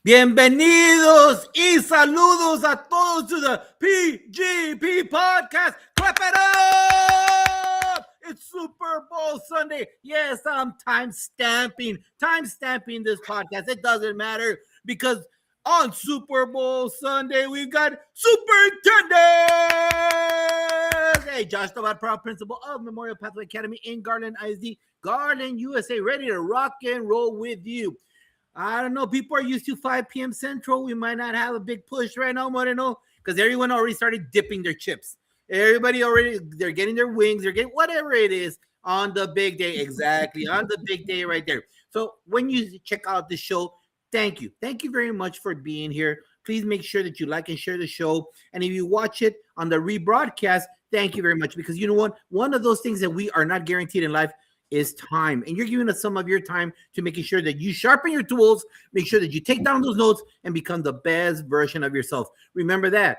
Bienvenidos y saludos a todos to the PGP podcast. Clap it up! It's Super Bowl Sunday. Yes, I'm time stamping this podcast. It doesn't matter because on Super Bowl Sunday, we've got Superintendent. Hey, Josh Tobar, proud principal of Memorial Pathway Academy in Garland, ISD, Garland, USA, ready to rock and roll with you. I don't know. People are used to 5 p.m. Central. We might not have a big push right now, Moreno, because everyone already started dipping their chips. Everybody already, they're getting their wings. They're getting whatever it is on the big day. Exactly. On the big day right there. So when you check out the show, thank you. Thank you very much for being here. Please make sure that you like and share the show. And if you watch it on the rebroadcast, thank you very much. Because you know what? One of those things that we are not guaranteed in life is time. And you're giving us some of your time to making sure that you sharpen your tools, make sure that you take down those notes and become the best version of yourself. Remember that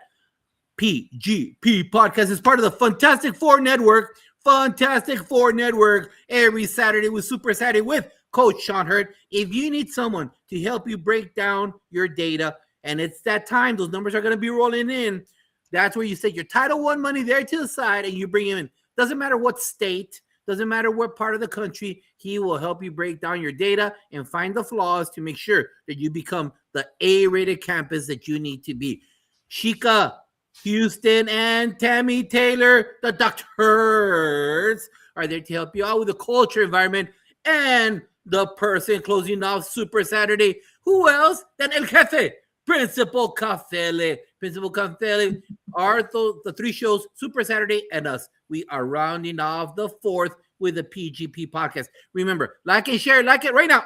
PGP podcast is part of the Fantastic Four Network. Fantastic Four Network every Saturday with Super Saturday with Coach Sean Hurt. If you need someone to help you break down your data, and it's that time, those numbers are going to be rolling in. That's where you set your Title I money there to the side and you bring him in. Doesn't matter what state, doesn't matter what part of the country, he will help you break down your data and find the flaws to make sure that you become the A-rated campus that you need to be. Shika Houston and Tammy Taylor, the doctors, are there to help you out with the culture environment and the person closing off Super Saturday. Who else than El Jefe, Principal Cafele. Principal Cafele are the 3 shows, Super Saturday and us. We are rounding off the 4th with the PGP podcast. Remember, like and share, like it right now.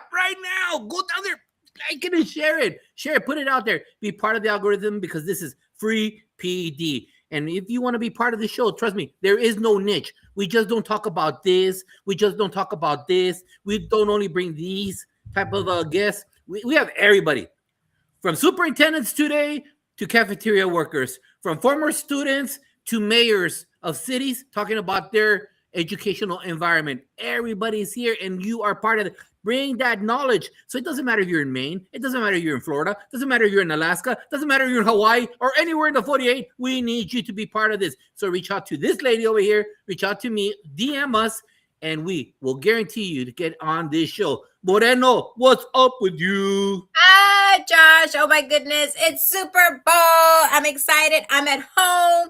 Go down there, like it and share it. Put it out there. Be part of the algorithm because this is free PD. And if you want to be part of the show, trust me, there is no niche. We just don't talk about this. We just don't talk about this. We don't only bring these type of guests. We have everybody. From superintendents today to cafeteria workers, from former students to mayors of cities talking about their educational environment. Everybody's here and you are part of it. Bring that knowledge. So it doesn't matter if you're in Maine. It doesn't matter if you're in Florida. It doesn't matter if you're in Alaska. It doesn't matter if you're in Hawaii or anywhere in the 48. We need you to be part of this. So reach out to this lady over here. Reach out to me. DM us. And we will guarantee you to get on this show. Moreno, what's up with you? Hi, Josh. Oh, my goodness. It's Super Bowl. I'm excited. I'm at home.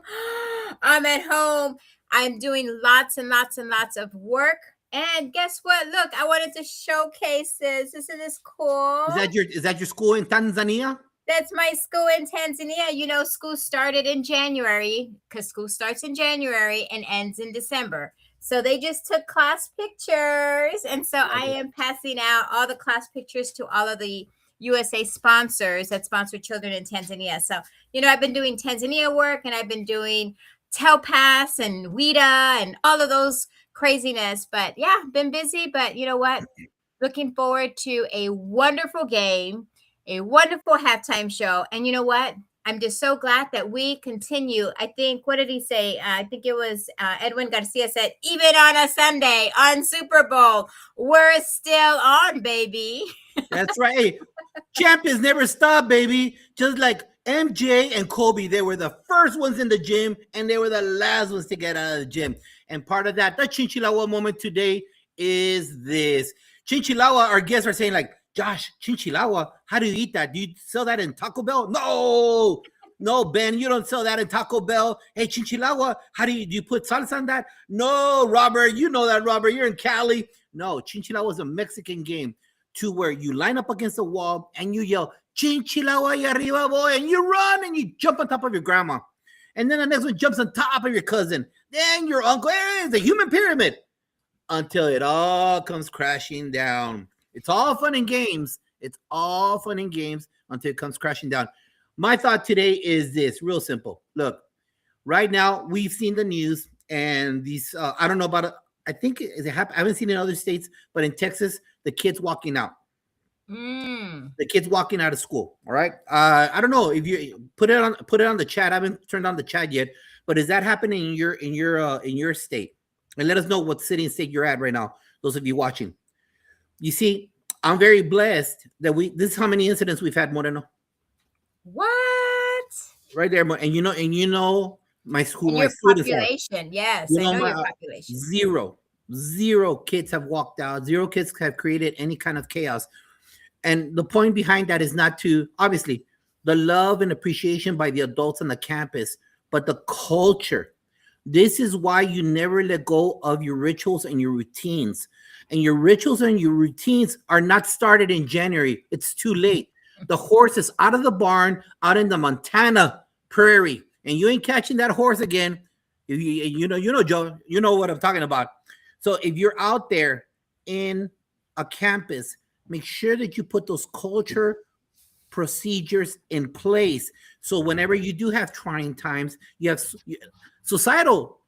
I'm doing lots and lots and lots of work. And guess what? Look, I wanted to showcase this. Isn't this cool? Is that your school in Tanzania? That's my school in Tanzania. You know, school started in January because school starts in January and ends in December. So they just took class pictures. And so I am passing out all the class pictures to all of the USA sponsors that sponsor children in Tanzania. So, you know, I've been doing Tanzania work and I've been doing Telpass and WIDA and all of those craziness. But yeah, been busy. But you know what? Looking forward to a wonderful game, a wonderful halftime show. And you know what? I'm just so glad that we continue. I think, what did he say? I think it was Edwin Garcia said, even on a Sunday, on Super Bowl, we're still on, baby. That's right. Hey, champions never stop, baby. Just like MJ and Kobe, they were the first ones in the gym, and they were the last ones to get out of the gym. And part of that, the Chinchilawa moment today is this. Chinchilawa, our guests are saying like, Josh, Chinchilawa, how do you eat that? Do you sell that in Taco Bell? No, Ben, you don't sell that in Taco Bell. Hey, Chinchilawa, do you put salsa on that? No, Robert, you know that, Robert. You're in Cali. No, Chinchilawa is a Mexican game to where you line up against the wall and you yell, Chinchilawa y arriba, boy, and you run and you jump on top of your grandma. And then the next one jumps on top of your cousin. Then your uncle. Hey, it's a human pyramid until it all comes crashing down. It's all fun and games. Until it comes crashing down. My thought today is this, real simple. Look, right now we've seen the news and these, I don't know about it. I think I haven't seen it in other states, but in Texas, the kids walking out. The kids walking out of school. All right. I don't know if you put it on the chat. I haven't turned on the chat yet, but is that happening in your state? And let us know what city and state you're at right now. Those of you watching. You see, I'm very blessed that this is how many incidents we've had, Moreno. What? Right there, and my school, And my your students are. population. Yes, You I know, know my your population. zero kids have walked out. Zero kids have created any kind of chaos. And the point behind that is not to, obviously, the love and appreciation by the adults on the campus, but the culture. This is why you never let go of your rituals and your routines. And your rituals and your routines are not started in January. It's too late. The horse is out of the barn, out in the Montana prairie, and you ain't catching that horse again. If you know, Joe, you know what I'm talking about. So if you're out there in a campus, make sure that you put those culture procedures in place. So whenever you do have trying times, you have societal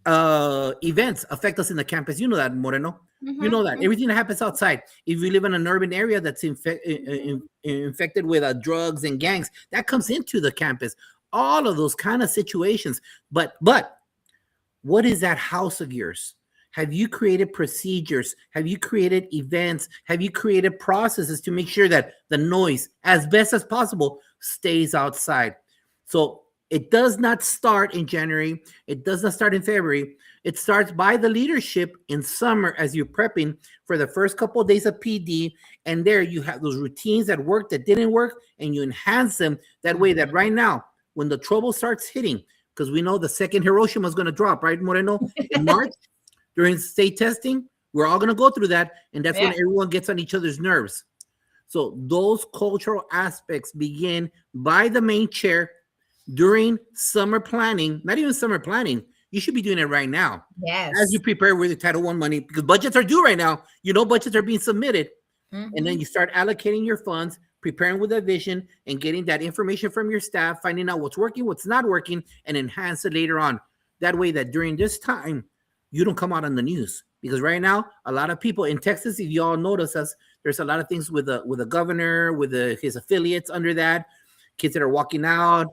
events affect us in the campus. You know that, Moreno. You know that everything that happens outside. If you live in an urban area that's infected with drugs and gangs, that comes into the campus. All of those kind of situations. But what is that house of yours? Have you created procedures? Have you created events? Have you created processes to make sure that the noise, as best as possible, stays outside? So it does not start in January. It does not start in February. It starts by the leadership in summer as you're prepping for the first couple of days of PD. And there you have those routines that work, that didn't work, and you enhance them that way that right now, when the trouble starts hitting, because we know the second Hiroshima is going to drop, right, Moreno, in March during state testing. We're all going to go through that, and that's when everyone gets on each other's nerves. So those cultural aspects begin by the main chair during summer planning, not even summer planning. You should be doing it right now. Yes. As you prepare with the Title I money, because budgets are due right now. You know, budgets are being submitted. And then you start allocating your funds, preparing with a vision, and getting that information from your staff, finding out what's working, what's not working, and enhance it later on. That way that during this time, you don't come out on the news. Because right now, a lot of people in Texas, if you all notice us, there's a lot of things with the governor, with his affiliates under that, kids that are walking out,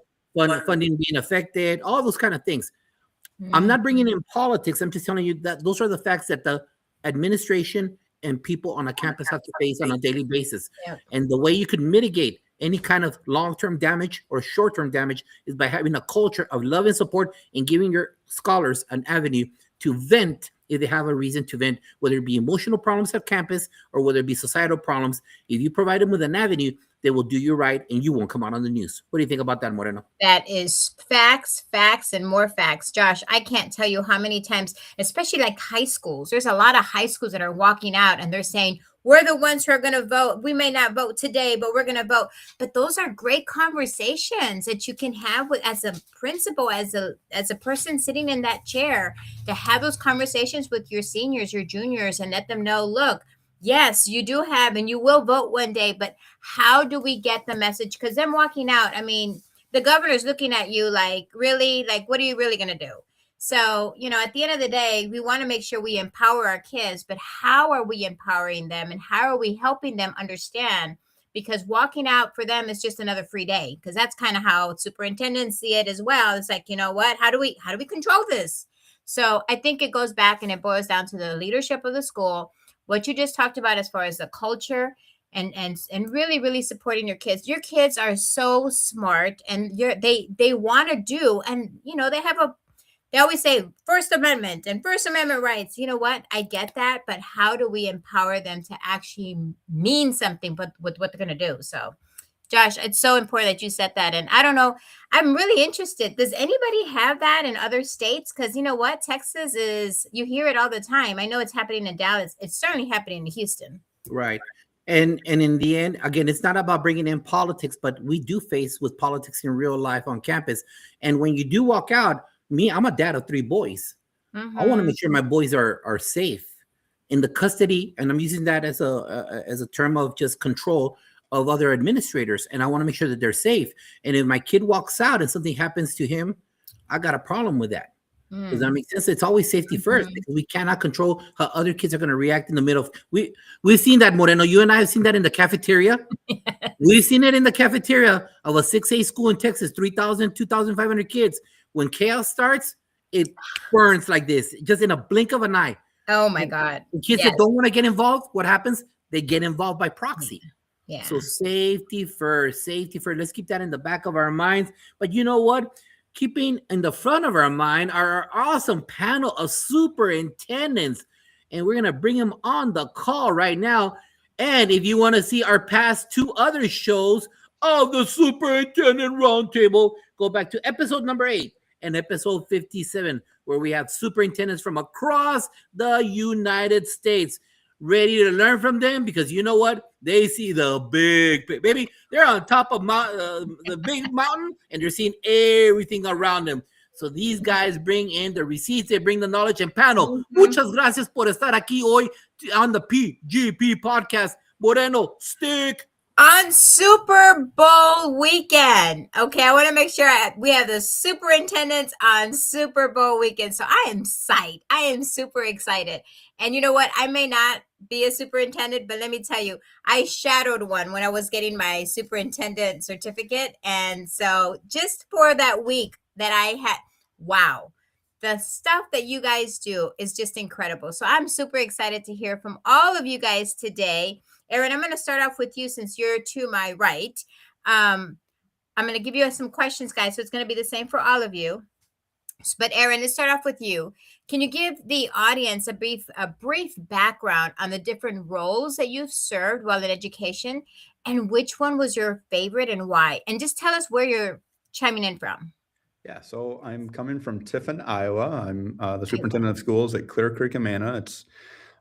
funding being affected, all those kind of things. I'm not bringing in politics. I'm just telling you that those are the facts that the administration and people on a campus have to face on a daily basis. And the way you could mitigate any kind of long-term damage or short-term damage is by having a culture of love and support and giving your scholars an avenue to vent if they have a reason to vent, whether it be emotional problems at campus or whether it be societal problems. If you provide them with an avenue, they will do you right and you won't come out on the news. What do you think about that, Moreno? That is facts, and more facts. Josh, I can't tell you how many times, especially like high schools, there's a lot of high schools that are walking out and they're saying, we're the ones who are going to vote. We may not vote today, but we're going to vote. But those are great conversations that you can have with, as a principal, as a person sitting in that chair, to have those conversations with your seniors, your juniors, and let them know, look, yes, you do have, and you will vote one day, but how do we get the message? Because them walking out, I mean, the governor's looking at you like, really? Like, what are you really going to do? So, at the end of the day, we want to make sure we empower our kids, but how are we empowering them and how are we helping them understand? Because walking out for them is just another free day, because that's kind of how superintendents see it as well. It's like, you know what? How do we control this? So I think it goes back and it boils down to the leadership of the school, what you just talked about as far as the culture and really, really supporting your kids. Your kids are so smart and they want to do, and they always say First Amendment and First Amendment rights. You know what? I get that, but how do we empower them to actually mean something with what they're going to do? So, Josh, it's so important that you said that. And I don't know, I'm really interested. Does anybody have that in other states? Because you know what? Texas you hear it all the time. I know it's happening in Dallas. It's certainly happening in Houston. Right. And in the end, again, it's not about bringing in politics, but we do face with politics in real life on campus. And when you do walk out, I'm a dad of 3 boys. I want to make sure my boys are safe in the custody, and I'm using that as a term of just control of other administrators. And I want to make sure that they're safe. And if my kid walks out and something happens to him, I got a problem with that. Does that make sense? It's always safety first, because we cannot control how other kids are going to react in the middle of. We've seen that, Moreno. You and I have seen that in the cafeteria. Yes. We've seen it in the cafeteria of a 6A school in Texas, 3,000, 2,500 kids. When chaos starts, it burns like this, just in a blink of an eye. Oh my God. The kids that don't want to get involved, what happens? they get involved by proxy. Yeah. So safety first, safety first. Let's keep that in the back of our minds. But you know what? Keeping in the front of our mind are our awesome panel of superintendents. And we're going to bring them on the call right now. And if you want to see our past 2 other shows of the Superintendent Roundtable, go back to episode number 8 and episode 57, where we have superintendents from across the United States ready to learn from them, because you know what? They see the big, baby. They're on top of the big mountain, and they're seeing everything around them. So these guys bring in the receipts, they bring the knowledge. And panel, muchas gracias por estar aquí hoy on the PGP podcast. Moreno, stick on Super Bowl weekend. Okay, I want to make sure we have the superintendents on Super Bowl weekend. So I am psyched. I am super excited. And you know what? I may not be a superintendent, but let me tell you, I shadowed one when I was getting my superintendent certificate. And so just for that week that I had, wow, the stuff that you guys do is just incredible. So I'm super excited to hear from all of you guys today. Aaron, I'm going to start off with you since you're to my right. I'm going to give you some questions, guys. So it's going to be the same for all of you. But Aaron, let's start off with you. Can you give the audience a brief background on the different roles that you've served while in education, and which one was your favorite and why? And just tell us where you're chiming in from. Yeah, so I'm coming from Tiffin, Iowa. I'm the superintendent of schools at Clear Creek, Amana. It's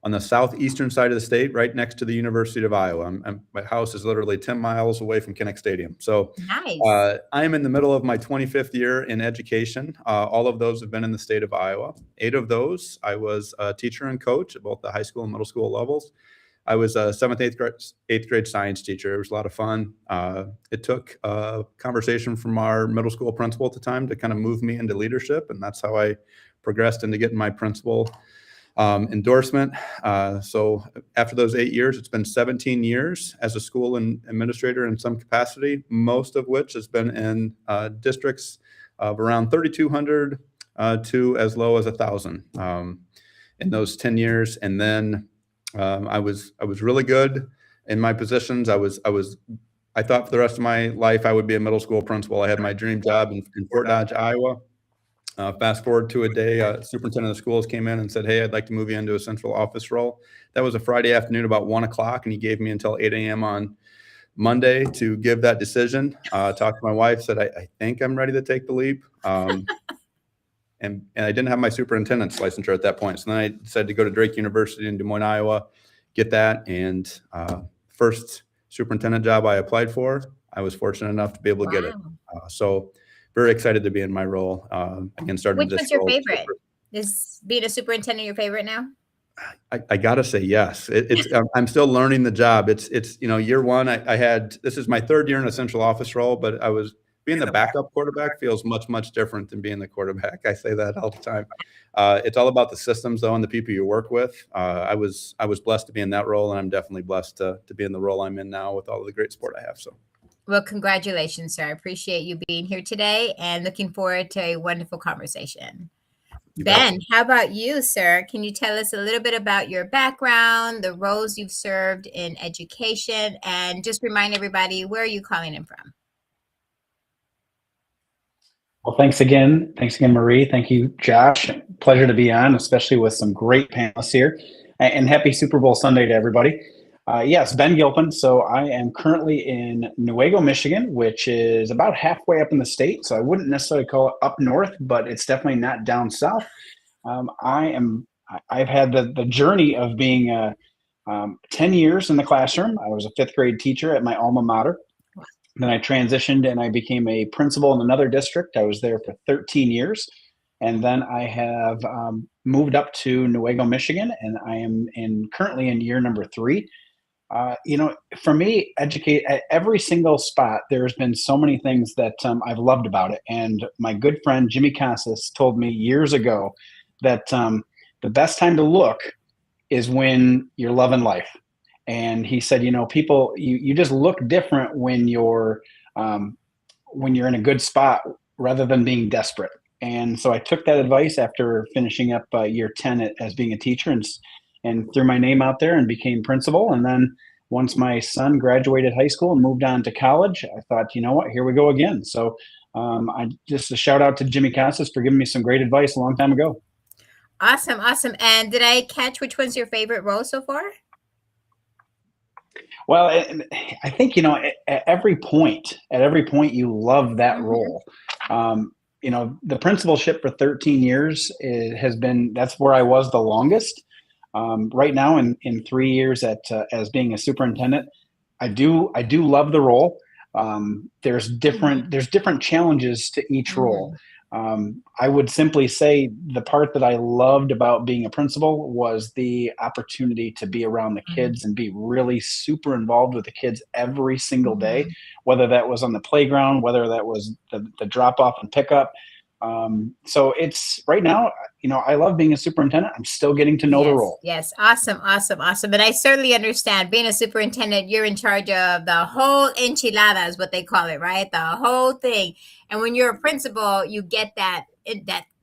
on the southeastern side of the state, right next to the University of Iowa. My house is literally 10 miles away from Kinnick Stadium. So nice. I'm in the middle of my 25th year in education. All of those have been in the state of Iowa. 8 of those, I was a teacher and coach at both the high school and middle school levels. I was a 7th, 8th grade science teacher. It was a lot of fun. It took a conversation from our middle school principal at the time to kind of move me into leadership. And that's how I progressed into getting my principal endorsement. So after those 8 years, it's been 17 years as a school administrator in some capacity, most of which has been in districts of around 3,200 to as low as 1,000 in those 10 years. And then I was really good in my positions. I thought for the rest of my life I would be a middle school principal. I had my dream job in Fort Dodge, Iowa. Fast forward to a day, superintendent of schools came in and said, "Hey, I'd like to move you into a central office role." That was a Friday afternoon about 1 o'clock, and he gave me until 8 a.m. on Monday to give that decision. Talked to my wife, said, I think I'm ready to take the leap. And I didn't have my superintendent's licensure at that point. So then I decided to go to Drake University in Des Moines, Iowa, get that. And first superintendent job I applied for, I was fortunate enough to be able to get it. So very excited to be in my role. Again, started Which was your favorite? Is being a superintendent your favorite now? I gotta say yes. I'm still learning the job. It's year one. This is my 3rd year in a central office role, but I was being the backup quarterback feels much different than being the quarterback. I say that all the time. It's all about the systems though and the people you work with. I was blessed to be in that role, and I'm definitely blessed to be in the role I'm in now with all of the great support I have. So. Well, congratulations, sir. I appreciate you being here today and looking forward to a wonderful conversation. Ben, how about you, sir? Can you tell us a little bit about your background, the roles you've served in education, and just remind everybody, where are you calling in from? Well, thanks again. Thanks again, Marie. Thank you, Josh. Pleasure to be on, especially with some great panelists here. And happy Super Bowl Sunday to everybody. Yes, Ben Gilpin. So I am currently in Newaygo, Michigan, which is about halfway up in the state. So I wouldn't necessarily call it up north, but it's definitely not down south. I've had the journey of being 10 years in the classroom. I was a 5th grade teacher at my alma mater. Then I transitioned and I became a principal in another district. I was there for 13 years. And then I have moved up to Newaygo, Michigan, and I am currently in year number 3. For me, educate at every single spot, there's been so many things that I've loved about it. And my good friend, Jimmy Casas, told me years ago that the best time to look is when you're loving life. And he said, people, you just look different when you're in a good spot rather than being desperate. And so I took that advice after finishing up year 10 as being a teacher, and and threw my name out there and became principal. And then once my son graduated high school and moved on to college, I thought, you know what, here we go again. So I just a shout out to Jimmy Casas for giving me some great advice a long time ago. Awesome, awesome. And did I catch which one's your favorite role so far? Well, I think, at every point, you love that role. The principalship for 13 years that's where I was the longest. Right now, in 3 years as being a superintendent, I do love the role. There's different challenges to each role. I would simply say the part that I loved about being a principal was the opportunity to be around the kids and be really super involved with the kids every single day, whether that was on the playground, whether that was the drop off and pickup. So it's right now, I love being a superintendent. I'm still getting to know the role. Yes. Awesome. And I certainly understand being a superintendent, you're in charge of the whole enchilada is what they call it, right? The whole thing. And when you're a principal, you get that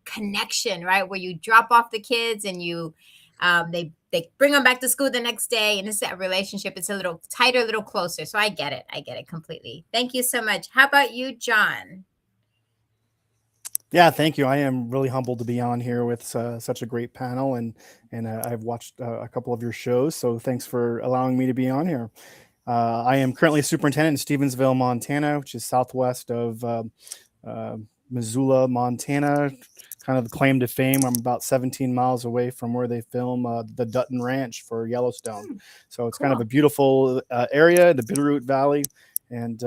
connection, right? Where you drop off the kids and you, they bring them back to school the next day, and it's that relationship. It's a little tighter, a little closer. So I get it completely. Thank you so much. How about you, John? Yeah, thank you. I am really humbled to be on here with such a great panel, and I've watched a couple of your shows, so thanks for allowing me to be on here. I am currently a superintendent in Stevensville, Montana, which is southwest of Missoula, Montana, kind of the claim to fame. I'm about 17 miles away from where they film the Dutton Ranch for Yellowstone. So it's kind of a beautiful area, the Bitterroot Valley, and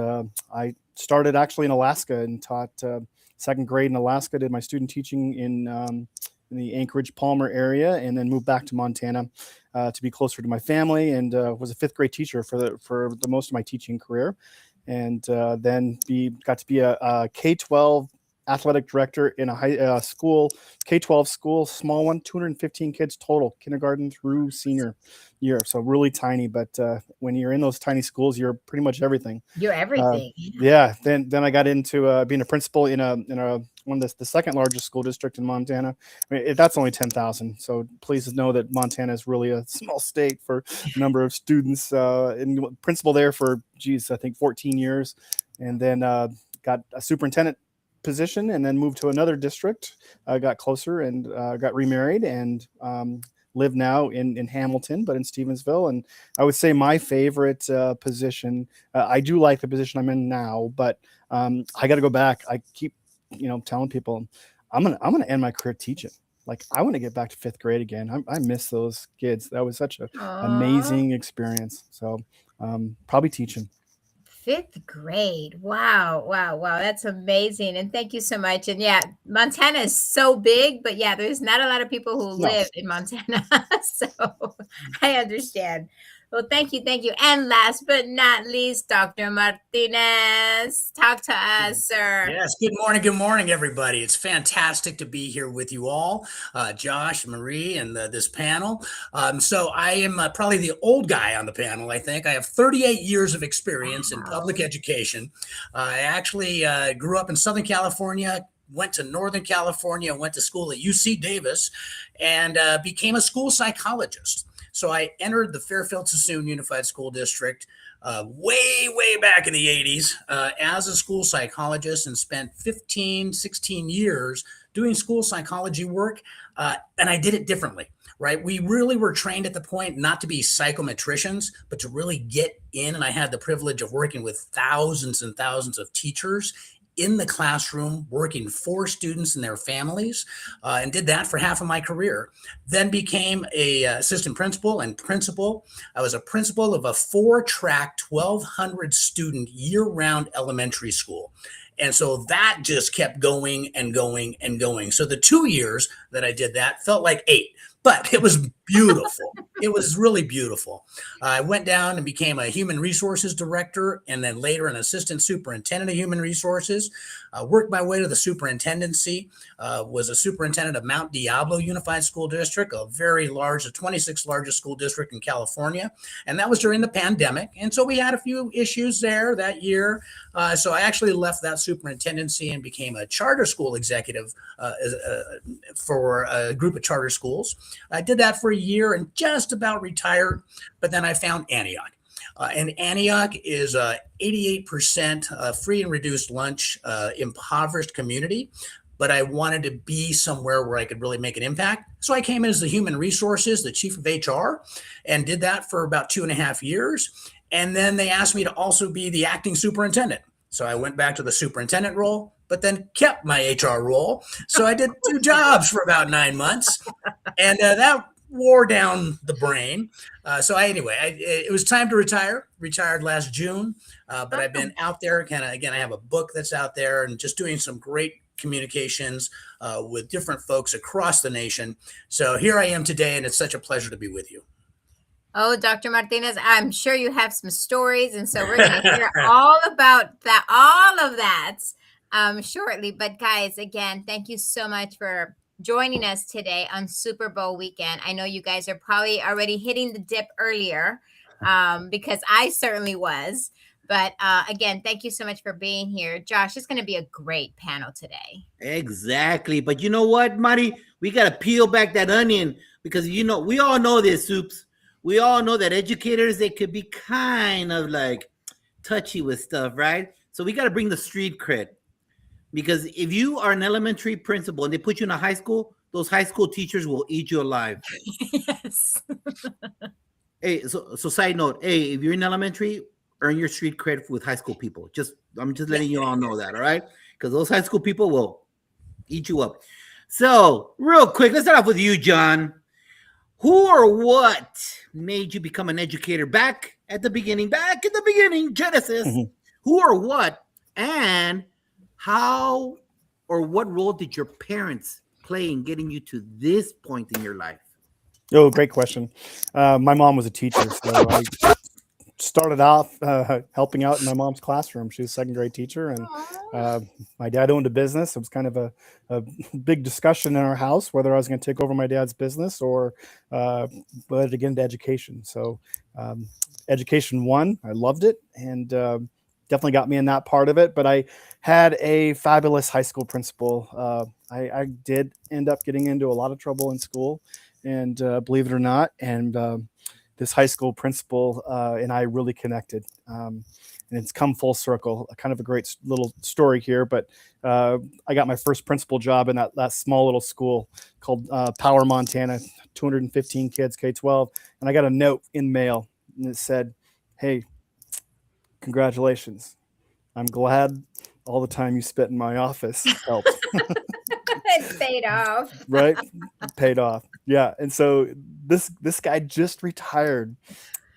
I started actually in Alaska and taught second grade in Alaska, did my student teaching in the Anchorage, Palmer area, and then moved back to Montana to be closer to my family, and was a fifth grade teacher for the most of my teaching career. And then got to be a K-12 athletic director in a high school, K-12 school, small one, 215 kids total, kindergarten through senior year. So really tiny, but when you're in those tiny schools, you're pretty much everything. You're everything. Yeah. Then I got into being a principal in one of the second largest school district in Montana. I mean, that's only 10,000. So please know that Montana is really a small state for number of students. And principal there for, I think 14 years, and then got a superintendent position, and then moved to another district. Got closer and got remarried, and live now in Hamilton, but in Stevensville. And I would say my favorite position, I do like the position I'm in now, but I got to go back. I keep, telling people I'm gonna end my career teaching. Like, I want to get back to fifth grade again. I miss those kids. That was such an amazing experience. So probably teaching. Fifth grade. Wow. That's amazing. And thank you so much. And yeah, Montana is so big, but yeah, there's not a lot of people who live in Montana. So I understand. Well, thank you. And last but not least, Dr. Martinez, talk to us, sir. Yes, good morning, everybody. It's fantastic to be here with you all, Josh, Marie, and this panel. So I am probably the old guy on the panel, I think. I have 38 years of experience in public education. I actually grew up in Southern California, went to Northern California, went to school at UC Davis, and became a school psychologist. So I entered the Fairfield-Sassoon Unified School District way back in the 80s as a school psychologist, and spent 16 years doing school psychology work. And I did it differently, right? We really were trained at the point not to be psychometricians, but to really get in. And I had the privilege of working with thousands and thousands of teachers in the classroom, working for students and their families, and did that for half of my career. Then became a assistant principal and principal. I was a principal of a 4-track, 1,200 student year-round elementary school. And so that just kept going and going and going. So the 2 years that I did that felt like 8. But it was beautiful. It was really beautiful. I went down and became a human resources director, and then later an assistant superintendent of human resources. Worked my way to the superintendency. Was a superintendent of Mount Diablo Unified School District, a very large, the 26th largest school district in California. And that was during the pandemic. And so we had a few issues there that year. So I actually left that superintendency and became a charter school executive for a group of charter schools. I did that for a year and just about retired, but then I found Antioch. And Antioch is 88% free and reduced lunch, impoverished community. But I wanted to be somewhere where I could really make an impact. So I came in as the human resources, the chief of HR, and did that for about 2.5 years. And then they asked me to also be the acting superintendent. So I went back to the superintendent role, but then kept my HR role. So I did 2 jobs for about 9 months. And that wore down the brain. It was time to retire. Retired last June, but I've been out there kind of, again, I have a book that's out there and just doing some great communications with different folks across the nation. So here I am today, and it's such a pleasure to be with you. Oh, Dr. Martinez, I'm sure you have some stories, and so we're going to hear all about that, all of that shortly. But guys, again, thank you so much for joining us today on Super Bowl weekend. I know you guys are probably already hitting the dip earlier because I certainly was. But again, thank you so much for being here. Josh, it's going to be a great panel today. Exactly. But you know what, Marty? We got to peel back that onion because, we all know this, Soups. We all know that educators, they could be kind of like touchy with stuff, right? So we got to bring the street cred. Because if you are an elementary principal and they put you in a high school, those high school teachers will eat you alive. Yes. Hey, so side note, hey, if you're in elementary, earn your street cred with high school people. I'm just letting you all know that, all right? Because those high school people will eat you up. So, real quick, let's start off with you, John. Who or what made you become an educator back at the beginning, Genesis? Mm-hmm. Who or what, and how or what role did your parents play in getting you to this point in your life? Oh, great question. My mom was a teacher, so I started off helping out in my mom's classroom. She was a second grade teacher, and my dad owned a business. It was kind of a big discussion in our house whether I was going to take over my dad's business or whether to get into education. So education won. I loved it, and definitely got me in that part of it. But I had a fabulous high school principal. I did end up getting into a lot of trouble in school, and believe it or not, and this high school principal and I really connected. And it's come full circle. Kind of a great little story here, but I got my first principal job in that small little school called Power, Montana, 215 kids, K-12. And I got a note in mail, and it said, "Hey, congratulations. I'm glad all the time you spent in my office helped." It paid off. Right? It paid off. Yeah. And so this guy just retired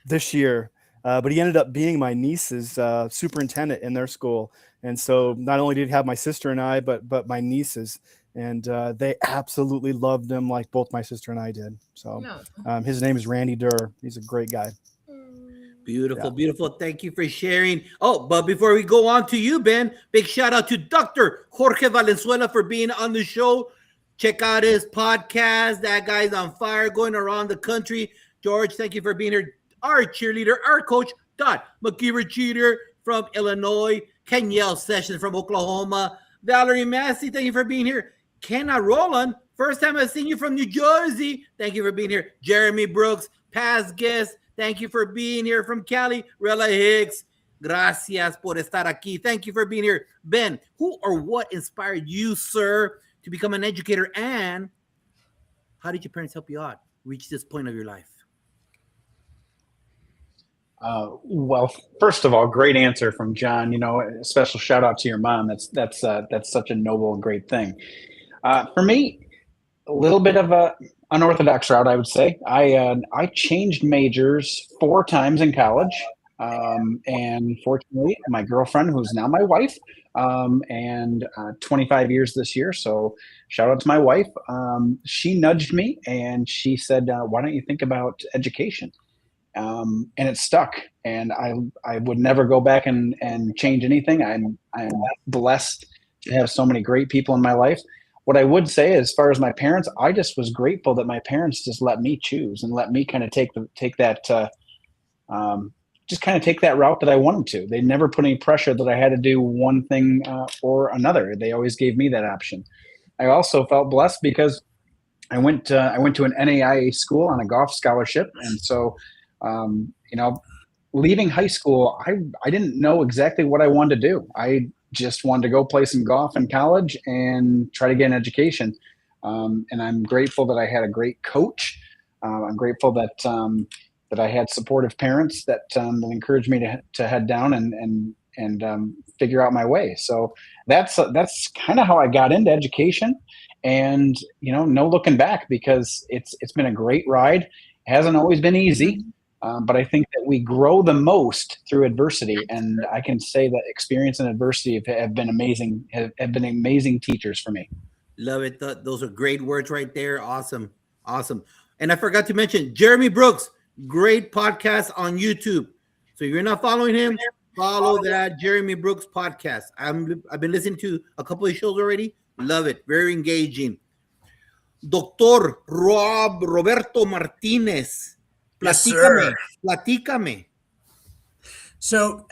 this year, but he ended up being my niece's superintendent in their school. And so not only did he have my sister and I, but my nieces, and they absolutely loved him like both my sister and I did. So his name is Randy Durr. He's a great guy. Beautiful, beautiful. Thank you for sharing. Oh, but before we go on to you, Ben, big shout out to Dr. Jorge Valenzuela for being on the show. Check out his podcast. That guy's on fire, going around the country. George, thank you for being here. Our cheerleader, our coach, Dot McKeever Cheater from Illinois. Kenyelle Sessions from Oklahoma. Valerie Massey, thank you for being here. Kenna Roland, first time I've seen you from New Jersey. Thank you for being here. Jeremy Brooks, past guest. Thank you for being here from Cali. Rella Hicks, gracias por estar aquí. Thank you for being here. Ben, who or what inspired you, sir, to become an educator, and how did your parents help you out reach this point of your life? Well, first of all, great answer from John. A special shout out to your mom. That's such a noble and great thing. For me, a little bit of a unorthodox route, I would say. I changed majors 4 times in college, and fortunately, my girlfriend, who's now my wife, and 25 years this year. So shout out to my wife. She nudged me and she said, "Why don't you think about education?" And it stuck. And I would never go back and change anything. I'm blessed to have so many great people in my life. What I would say, as far as my parents, I just was grateful that my parents just let me choose and let me kind of take that just kind of take that route that I wanted to. They never put any pressure that I had to do one thing or another. They always gave me that option. I also felt blessed because I went to an NAIA school on a golf scholarship, and so leaving high school, I didn't know exactly what I wanted to do. I just wanted to go play some golf in college and try to get an education. And I'm grateful that I had a great coach. I'm grateful that that I had supportive parents that encouraged me to head down and figure out my way. So that's kind of how I got into education, and no looking back, because it's been a great ride. It hasn't always been easy, but I think that we grow the most through adversity, and I can say that experience and adversity have been amazing. Have been amazing teachers for me. Love it. Those are great words right there. Awesome. And I forgot to mention Jeremy Brooks, great podcast on YouTube. So if you're not following him, follow that Jeremy Brooks podcast. I've been listening to a couple of shows already. Love it. Very engaging. Doctor Roberto Martinez. Yes, sir. Platícame. So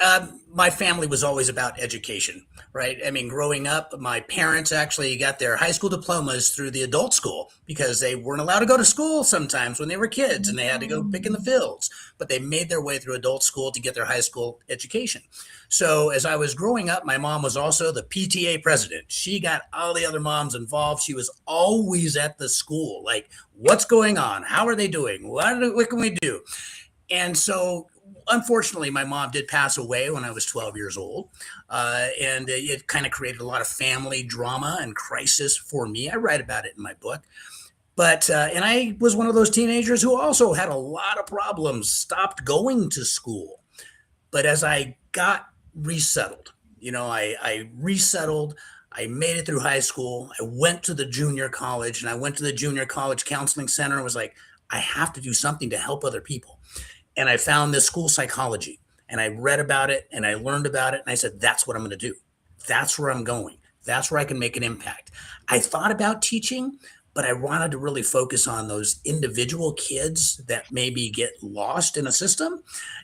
my family was always about education, right? I mean, growing up, my parents actually got their high school diplomas through the adult school because they weren't allowed to go to school sometimes when they were kids and they had to go pick in the fields. But they made their way through adult school to get their high school education. So as I was growing up, my mom was also the PTA president. She got all the other moms involved. She was always at the school, like, what's going on? How are they doing? What can we do? And so unfortunately, my mom did pass away when I was 12 years old, and it kind of created a lot of family drama and crisis for me. I write about it in my book. But and I was one of those teenagers who also had a lot of problems, stopped going to school. But as I got resettled, I resettled. I made it through high school. I went to the junior college, and I went to the junior college counseling center and was like, I have to do something to help other people. And I found this school psychology, and I read about it and I learned about it. And I said, that's what I'm going to do. That's where I'm going. That's where I can make an impact. I thought about teaching, but I wanted to really focus on those individual kids that maybe get lost in a system.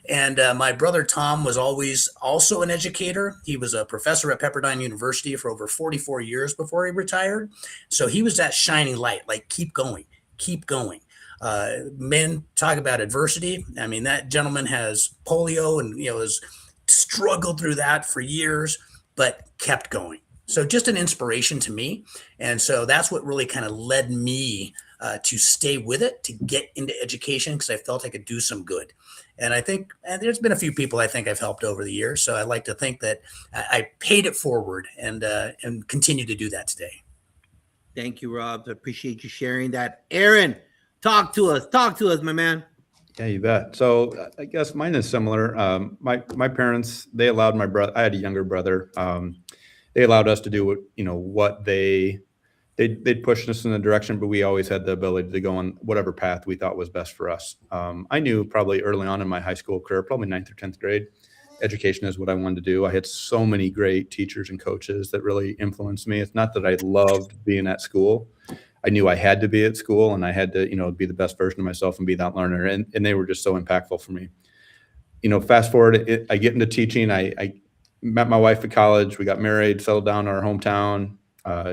And my brother Tom was always also an educator. He was a professor at Pepperdine University for over 44 years before he retired. So he was that shining light, like, keep going, keep going. Men talk about adversity. I mean, that gentleman has polio and, has struggled through that for years, but kept going. So just an inspiration to me. And so that's what really kind of led me to stay with it, to get into education, because I felt I could do some good. And I think there's been a few people I think I've helped over the years. So I like to think that I paid it forward and continue to do that today. Thank you, Rob. I appreciate you sharing that. Aaron, talk to us, my man. Yeah, you bet. So I guess mine is similar. My parents, they allowed my brother, I had a younger brother. They allowed us to do what they'd push us in the direction, but we always had the ability to go on whatever path we thought was best for us. I knew probably early on in my high school career, probably 9th or 10th grade, education is what I wanted to do. I had so many great teachers and coaches that really influenced me. It's not that I loved being at school. I knew I had to be at school, and I had to, be the best version of myself and be that learner. And they were just so impactful for me. Fast forward, I get into teaching. I met my wife at college. We got married, settled down in our hometown.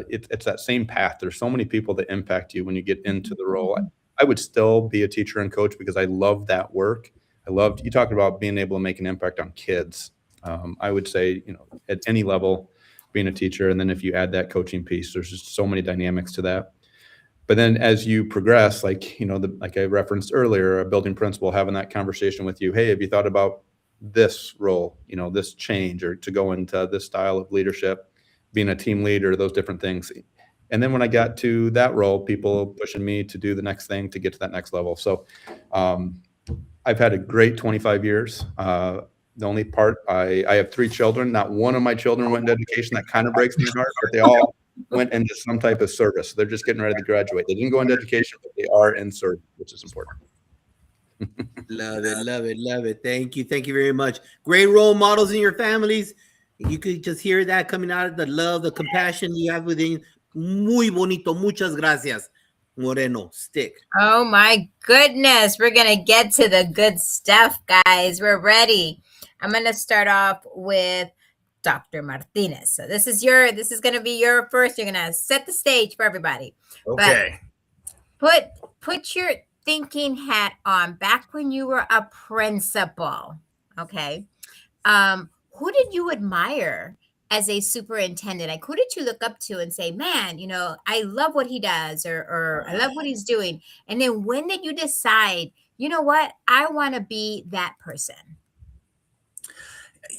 It's that same path. There's so many people that impact you when you get into the role. I would still be a teacher and coach because I love that work. You talked about being able to make an impact on kids. I would say, at any level, being a teacher. And then if you add that coaching piece, there's just so many dynamics to that. But then as you progress, like I referenced earlier, a building principal having that conversation with you, hey, have you thought about this role, this change, or to go into this style of leadership, being a team leader, those different things. And then when I got to that role, people pushing me to do the next thing to get to that next level. So I've had a great 25 years. The only part, I have 3 children. Not one of my children went into education. That kind of breaks my heart, but they all went into some type of service. They're just getting ready to graduate. They didn't go into education, but they are in service, which is important. Love it. Thank you very much. Great role models in your families. You could just hear that coming out of the love, the compassion you have within. Muy bonito. Muchas gracias. Moreno, stick. Oh my goodness. We're going to get to the good stuff, guys. We're ready. I'm going to start off with Dr. Martinez. So this is going to be your first. You're going to set the stage for everybody. Okay. But put your thinking hat on back when you were a principal. Okay. Who did you admire as a superintendent? Like, who did you look up to and say, man, I love what he does, or I love what he's doing? And then when did you decide, you know what, I want to be that person?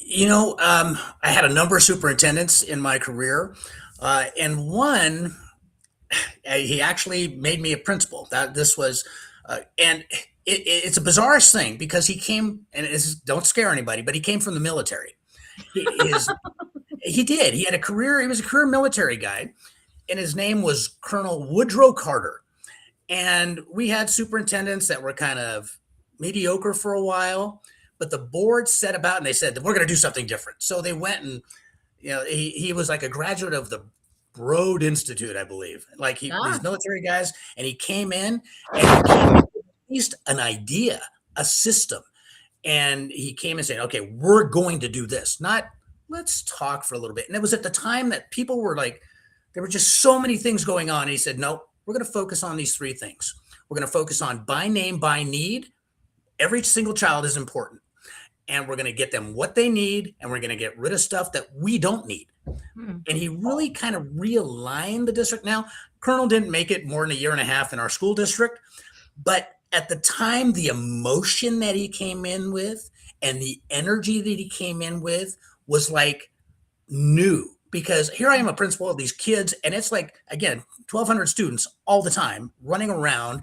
I had a number of superintendents in my career, and one, he actually made me a principal. And it's a bizarre thing because he came, and don't scare anybody, but he came from the military. He did. He had a career. He was a career military guy, and his name was Colonel Woodrow Carter. And we had superintendents that were kind of mediocre for a while, but the board set about and they said, we're going to do something different. So they went and, he was like a graduate of the Broad Institute, I believe. Like these military guys, and he came in and he came with at least an idea, a system. And he came and said, okay, we're going to do this, not let's talk for a little bit. And it was at the time that people were like, there were just so many things going on. And he said, no, we're going to focus on these three things. We're going to focus on by name, by need. Every single child is important. And we're going to get them what they need. And we're going to get rid of stuff that we don't need. And he really kind of realigned the district. Now, Colonel didn't make it more than a year and a half in our school district. But at the time, the emotion that he came in with and the energy that he came in with was like new, because here I am, a principal of these kids, and it's like, again, 1,200 students all the time running around,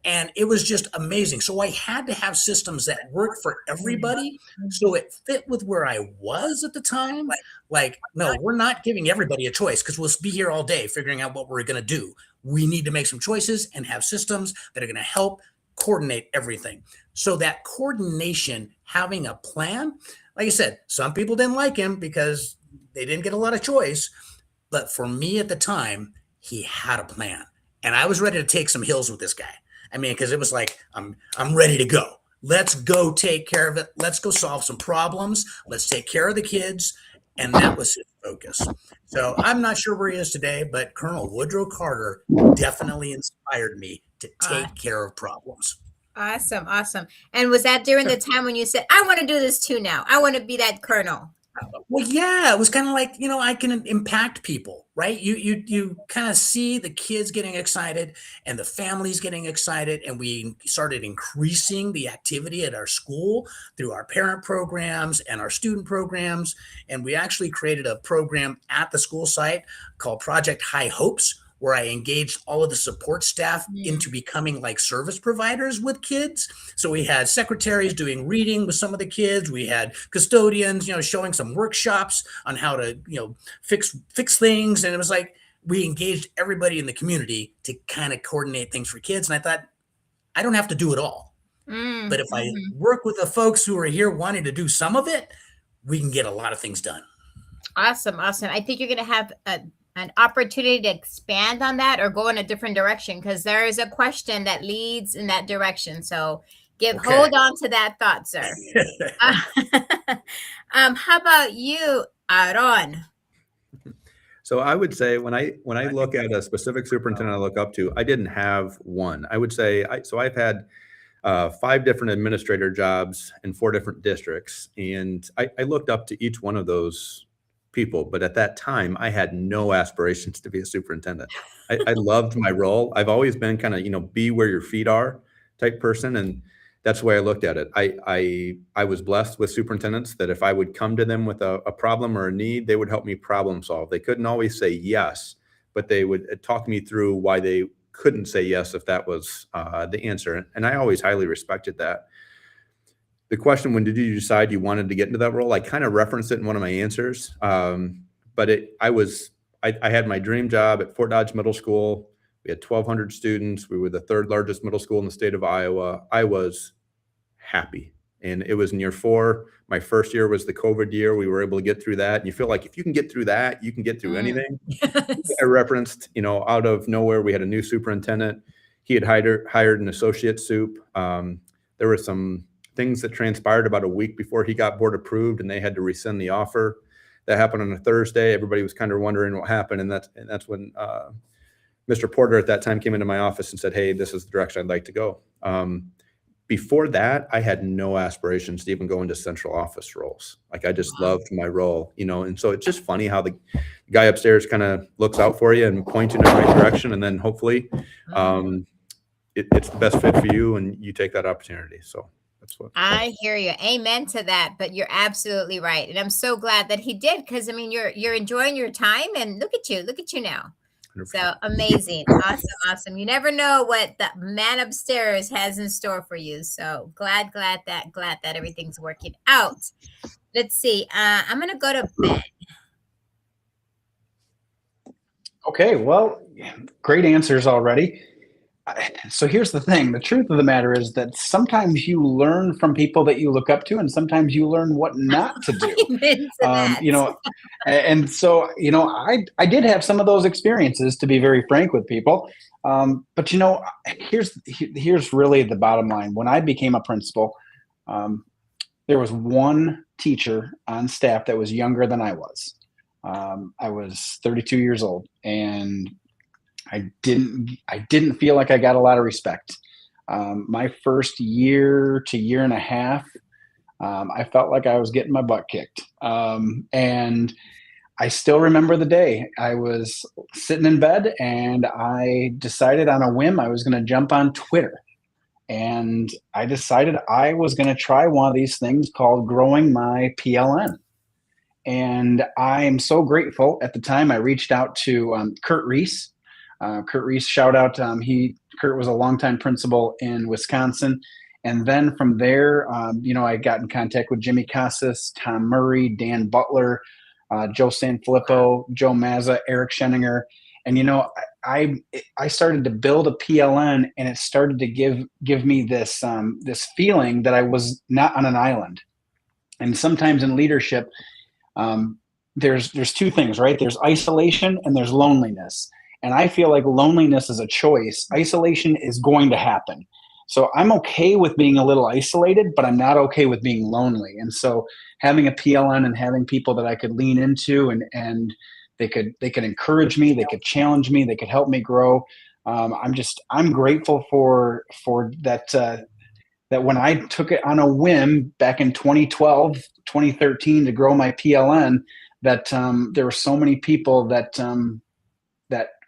and it was just amazing. So I had to have systems that worked for everybody, so it fit with where I was at the time. Like, no, we're not giving everybody a choice because we'll be here all day figuring out what we're going to do. We need to make some choices and have systems that are going to help coordinate everything. So that coordination, having a plan, like I said, some people didn't like him because they didn't get a lot of choice. But for me at the time, he had a plan. And I was ready to take some hills with this guy. I mean, because it was like, I'm ready to go. Let's go take care of it. Let's go solve some problems. Let's take care of the kids. And that was his focus. So I'm not sure where he is today, but Colonel Woodrow Carter definitely inspired me to take care of problems. Awesome. And was that during the time when you said, I want to do this too now? I want to be that colonel. Well, yeah, it was kind of like, I can impact people, right? You kind of see the kids getting excited and the families getting excited. And we started increasing the activity at our school through our parent programs and our student programs. And we actually created a program at the school site called Project High Hopes, where I engaged all of the support staff into becoming like service providers with kids. So we had secretaries doing reading with some of the kids. We had custodians, showing some workshops on how to, fix things. And it was like, we engaged everybody in the community to kind of coordinate things for kids. And I thought, I don't have to do it all. But if I work with the folks who are here wanting to do some of it, we can get a lot of things done. Awesome. I think you're going to have an opportunity to expand on that or go in a different direction, because there is a question that leads in that direction. So hold on to that thought, sir. How about you, Aaron? So I would say when I look at a specific superintendent I look up to, I didn't have one. I would say I've had 5 different administrator jobs in 4 different districts, and I looked up to each one of those people. But at that time, I had no aspirations to be a superintendent. I loved my role. I've always been kind of, be where your feet are type person. And that's the way I looked at it. I was blessed with superintendents that if I would come to them with a problem or a need, they would help me problem solve. They couldn't always say yes, but they would talk me through why they couldn't say yes if that was the answer. And I always highly respected that. The question, when did you decide you wanted to get into that role? I kind of referenced it in one of my answers, but I had my dream job at Fort Dodge Middle School. We had 1,200 students. We were the 3rd largest middle school in the state of Iowa. I was happy. And it was in year 4. My first year was the COVID year. We were able to get through that. And you feel like if you can get through that, you can get through anything. Yes. I referenced, out of nowhere, we had a new superintendent. He had hired an associate soup. There were some things that transpired about a week before he got board approved, and they had to rescind the offer. That happened on a Thursday. Everybody was kind of wondering what happened, and that's when Mr. Porter at that time came into my office and said, "Hey, this is the direction I'd like to go." Before that, I had no aspirations to even go into central office roles. Like, I just loved my role, and so it's just funny how the guy upstairs kind of looks out for you and points you in the right direction, and then hopefully it's the best fit for you and you take that opportunity. So that's what I hear you. Amen to that. But you're absolutely right. And I'm so glad that he did, because I mean you're enjoying your time, and look at you now. 100%. So amazing. Awesome. You never know what the man upstairs has in store for you. So glad that everything's working out. Let's see. I'm gonna go to Ben. Okay, well, great answers already. So here's the thing. The truth of the matter is that sometimes you learn from people that you look up to, and sometimes you learn what not to do. Amen to that. And so, I did have some of those experiences, to be very frank with people. But here's really the bottom line. When I became a principal, there was one teacher on staff that was younger than I was. I was 32 years old, and I didn't feel like I got a lot of respect. My first year to year and a half, I felt like I was getting my butt kicked. And I still remember the day. I was sitting in bed, and I decided on a whim I was going to jump on Twitter. And I decided I was going to try one of these things called growing my PLN. And I am so grateful. At the time, I reached out to Kurt Reese. Kurt Reese, shout out. Kurt was a longtime principal in Wisconsin. And then from there, I got in contact with Jimmy Casas, Tom Murray, Dan Butler, Joe Sanfilippo, Joe Mazza, Eric Scheninger. And, I started to build a PLN, and it started to give me this feeling that I was not on an island. And sometimes in leadership, there's two things, right? There's isolation and there's loneliness. And I feel like loneliness is a choice. Isolation is going to happen. So I'm okay with being a little isolated, but I'm not okay with being lonely. And so having a PLN and having people that I could lean into, and they could encourage me, they could challenge me, they could help me grow. I'm grateful for that, that when I took it on a whim back in 2012, 2013 to grow my PLN, that there were so many people that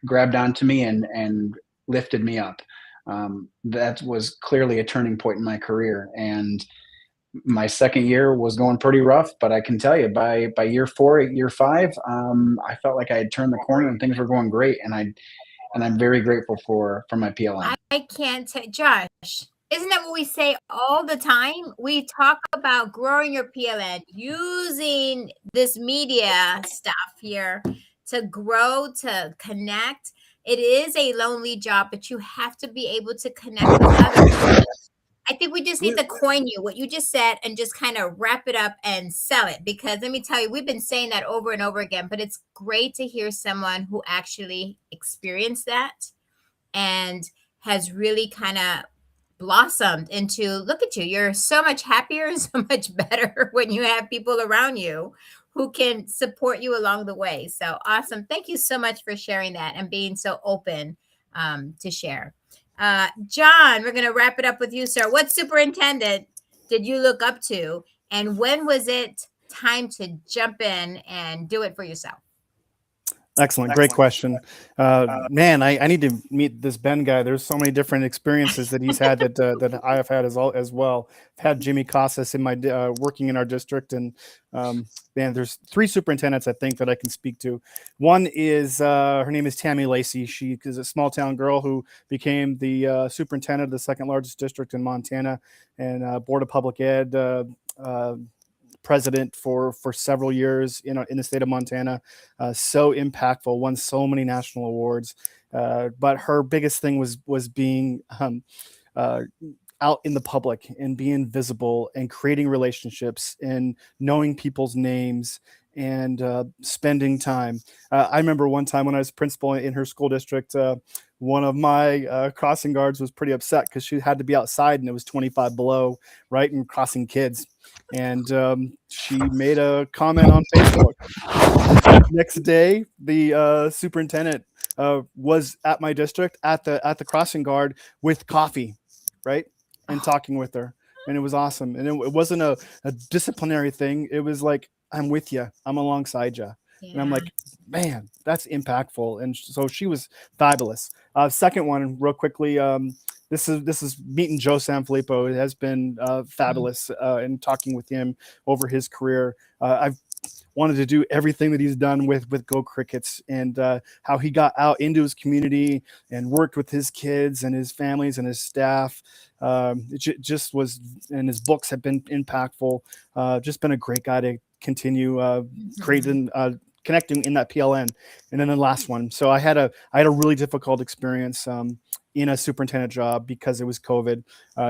grabbed onto me and lifted me up. That was clearly a turning point in my career. And my second year was going pretty rough, but I can tell you by year 4, year 5, I felt like I had turned the corner and things were going great. And I'm very grateful for my PLN. I can't tell, Josh. Isn't that what we say all the time? We talk about growing your PLN, using this media stuff here to grow, to connect. It is a lonely job, but you have to be able to connect with others. I think we just need to coin what you just said, and just kind of wrap it up and sell it. Because let me tell you, we've been saying that over and over again, but it's great to hear someone who actually experienced that and has really kind of blossomed into, look at you, you're so much happier and so much better when you have people around you who can support you along the way. So awesome. Thank you so much for sharing that and being so open to share. John, we're going to wrap it up with you, sir. What superintendent did you look up to, and when was it time to jump in and do it for yourself? Excellent. Great question. Man, I need to meet this Ben guy. There's so many different experiences that he's had that I have had as well. I've had Jimmy Casas in my working in our district, and man, there's 3 superintendents I think that I can speak to. One is her name is Tammy Lacey. She is a small town girl who became the superintendent of the 2nd largest district in Montana, and Board of Public Ed president for several years in the state of Montana. So impactful, won so many national awards. But her biggest thing was being out in the public and being visible and creating relationships and knowing people's names and spending time. I remember one time when I was principal in her school district, one of my crossing guards was pretty upset because she had to be outside and it was 25 below, right, and crossing kids. And she made a comment on Facebook. Next day, the superintendent was at my district at the crossing guard with coffee, right, and talking with her, and it was awesome. And it wasn't a disciplinary thing. It was like, I'm with you, I'm alongside you. And I'm like, man, that's impactful. And so she was fabulous. Second one, real quickly. This is meeting Joe Sanfilippo. It has been fabulous and talking with him over his career. I've wanted to do everything that he's done with Go Crickets, and how he got out into his community and worked with his kids and his families and his staff. It just was, and his books have been impactful. Just been a great guy to continue creating, connecting in that PLN. And then the last one. So I had a really difficult experience in a superintendent job because it was COVID,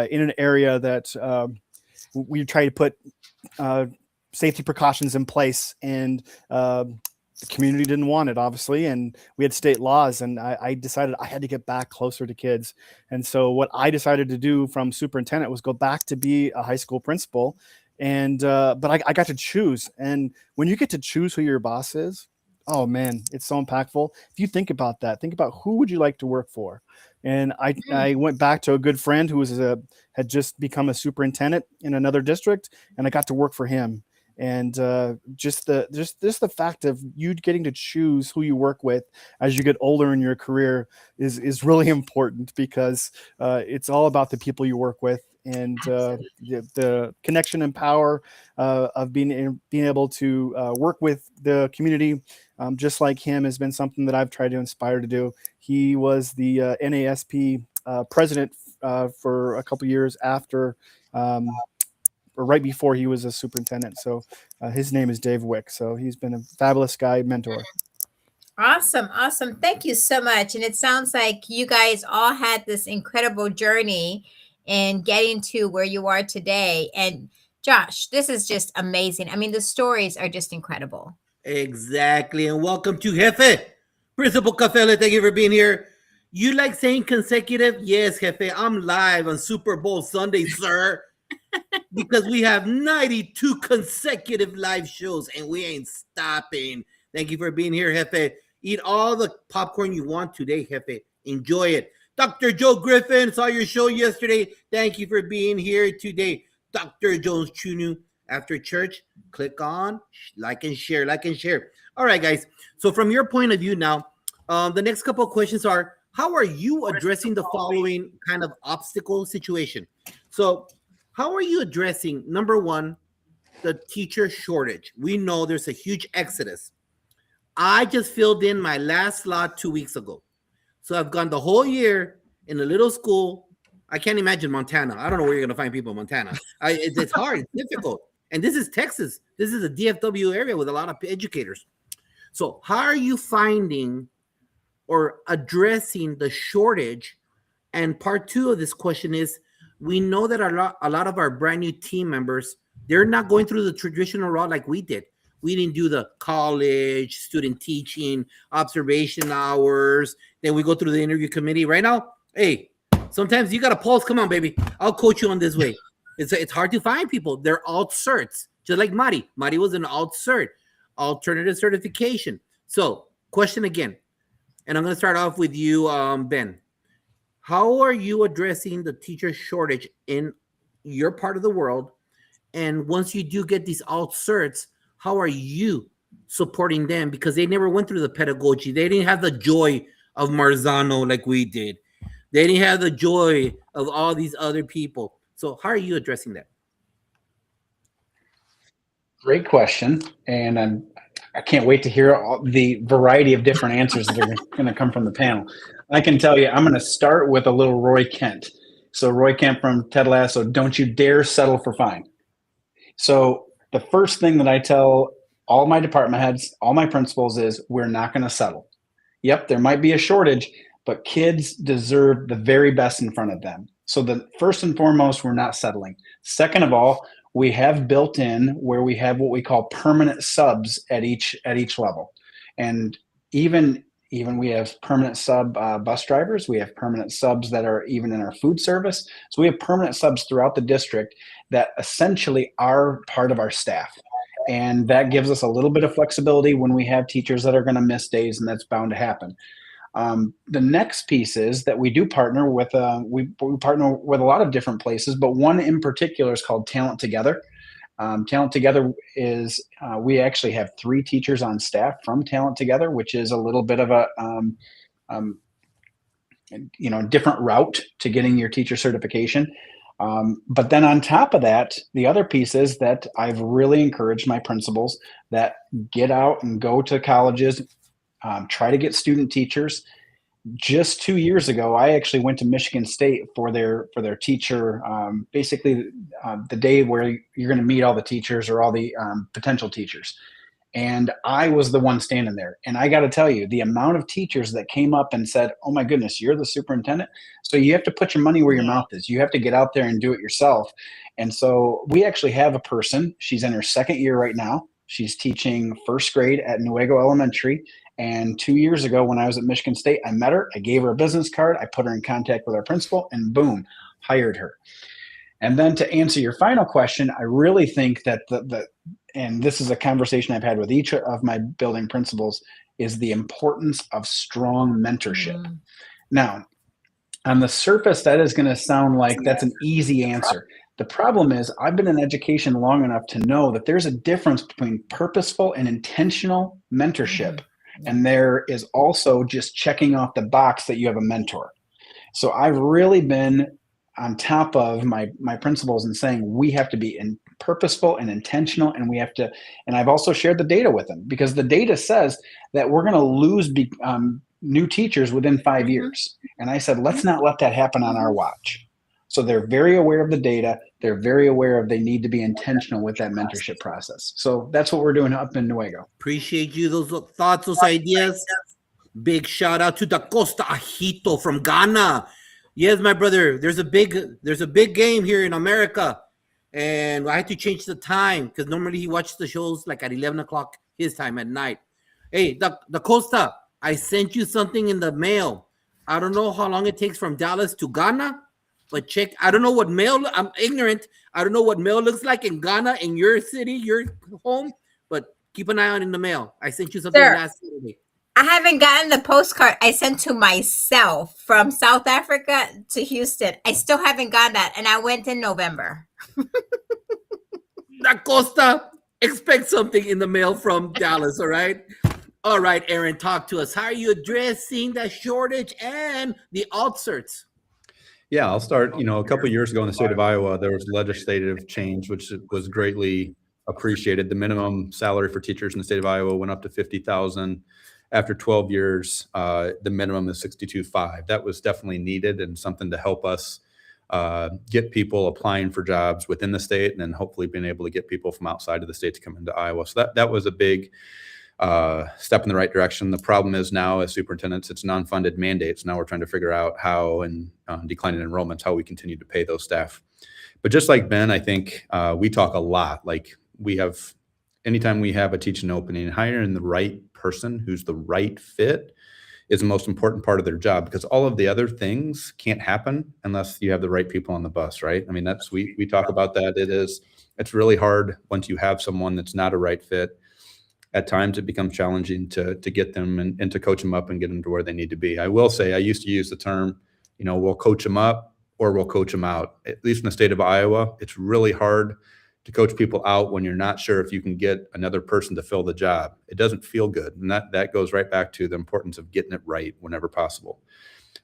in an area that we tried to put safety precautions in place, and the community didn't want it, obviously, and we had state laws, and I decided I had to get back closer to kids. And so what I decided to do from superintendent was go back to be a high school principal. And but I got to choose, and when you get to choose who your boss is, oh man, it's so impactful. If you think about that, think about who would you like to work for. And I went back to a good friend who had just become a superintendent in another district, and I got to work for him. And just the fact of you getting to choose who you work with as you get older in your career is really important, because it's all about the people you work with, and the connection and power of being able to work with the community, just like him, has been something that I've tried to inspire to do. He was the NASP president for a couple years after, or right before he was a superintendent. So his name is Dave Wick. So he's been a fabulous guy, mentor. Awesome. Thank you so much. And it sounds like you guys all had this incredible journey in getting to where you are today. And Josh, this is just amazing. I mean, the stories are just incredible. Exactly. And welcome to Jefe, Principal Cafele. Thank you for being here. You like saying consecutive? Yes, Jefe. I'm live on Super Bowl Sunday, sir. Because we have 92 consecutive live shows and we ain't stopping. Thank you for being here, Jefe. Eat all the popcorn you want today, Jefe. Enjoy it. Dr. Joe Griffin, saw your show yesterday. Thank you for being here today. Dr. Jones Chunu, after church, click on like and share. All right, guys. So from your point of view now, the next couple of questions are, how are you addressing the following kind of obstacle situation? So how are you addressing, number one, the teacher shortage? We know there's a huge exodus. I just filled in my last slot 2 weeks ago. So I've gone the whole year in a little school. I can't imagine Montana. I don't know where you're going to find people in Montana. It's hard. It's difficult. And this is Texas. This is a DFW area with a lot of educators. So how are you finding or addressing the shortage? And part two of this question is, we know that a lot of our brand new team members, they're not going through the traditional route like we did. We didn't do the college, student teaching, observation hours. Then we go through the interview committee. Right now, hey, sometimes you got to pulse. Come on, baby. I'll coach you on this way. It's hard to find people. They're alt certs, just like Mari. Mari was an alt cert, alternative certification. So question again, and I'm going to start off with you, Ben. How are you addressing the teacher shortage in your part of the world? And once you do get these alt certs, how are you supporting them? Because they never went through the pedagogy. They didn't have the joy of Marzano like we did. They didn't have the joy of all these other people. So how are you addressing that? Great question. And I can't wait to hear all the variety of different answers that are going to come from the panel. I can tell you, I'm going to start with a little Roy Kent. So Roy Kent from Ted Lasso, don't you dare settle for fine. So the first thing that I tell all my department heads, all my principals is, we're not going to settle. Yep, there might be a shortage, but kids deserve the very best in front of them. So the first and foremost, we're not settling. Second of all, we have built in where we have what we call permanent subs at each level. And even even we have permanent sub bus drivers. We have permanent subs that are even in our food service. So we have permanent subs throughout the district that essentially are part of our staff. And that gives us a little bit of flexibility when we have teachers that are going to miss days, and that's bound to happen. The next piece is that we do partner with, we partner with a lot of different places, but one in particular is called Talent Together. Talent Together is, we actually have 3 teachers on staff from Talent Together, which is a little bit of a, different route to getting your teacher certification. But then on top of that, the other piece is that I've really encouraged my principals that get out and go to colleges, try to get student teachers. Just 2 years ago, I actually went to Michigan State for their teacher, basically the day where you're going to meet all the teachers or all the potential teachers. And I was the one standing there. And I got to tell you, the amount of teachers that came up and said, "Oh my goodness, you're the superintendent." So you have to put your money where your mouth is. You have to get out there and do it yourself. And so we actually have a person. She's in her 2nd year right now. She's teaching 1st grade at Newego Elementary. And 2 years ago, when I was at Michigan State, I met her. I gave her a business card. I put her in contact with our principal, and boom, hired her. And then to answer your final question, I really think that and this is a conversation I've had with each of my building principals, is the importance of strong mentorship. Mm-hmm. Now, on the surface, that is going to sound like that's an easy answer. The problem is I've been in education long enough to know that there's a difference between purposeful and intentional mentorship. Mm-hmm. And there is also just checking off the box that you have a mentor. So I've really been on top of my principals and saying we have to be purposeful and intentional, and we have to. And I've also shared the data with them, because the data says that we're going to lose new teachers within 5 years. And I said, let's not let that happen on our watch. So they're very aware of the data. They're very aware of they need to be intentional with that mentorship process. So that's what we're doing up in Newego. Appreciate you, those thoughts, those ideas. Big shout out to Da Costa Ajito from Ghana. Yes, my brother, there's a big game here in America, and I had to change the time because normally he watches the shows like at 11 o'clock his time at night. Hey, Da Costa, I sent you something in the mail. I don't know how long it takes from Dallas to Ghana, but check. I don't know what mail. I'm ignorant. I don't know what mail looks like in Ghana, in your city, your home, but keep an eye on in the mail. I sent you something last Saturday. I haven't gotten the postcard I sent to myself from South Africa to Houston. I still haven't gotten that, and I went in November. Da Costa, expect something in the mail from Dallas, all right? All right, Aaron, talk to us. How are you addressing the shortage and the outserts? Yeah, I'll start. A couple of years ago in the state of Iowa, there was legislative change, which was greatly appreciated. The minimum salary for teachers in the state of Iowa went up to $50,000. After 12 years, the minimum is $62,500. That was definitely needed and something to help us get people applying for jobs within the state, and then hopefully being able to get people from outside of the state to come into Iowa. So that was a big step in the right direction. The problem is now, as superintendents, it's non-funded mandates. Now we're trying to figure out how, and declining enrollments, how we continue to pay those staff. But just like Ben, I think we talk a lot. Like anytime we have a teaching opening, hiring the right person who's the right fit is the most important part of their job, because all of the other things can't happen unless you have the right people on the bus, right? I mean, we talk about that. It's really hard once you have someone that's not a right fit. At times it becomes challenging to get them and to coach them up and get them to where they need to be. I will say, I used to use the term, we'll coach them up or we'll coach them out. At least in the state of Iowa, it's really hard to coach people out when you're not sure if you can get another person to fill the job. It doesn't feel good. And that goes right back to the importance of getting it right whenever possible.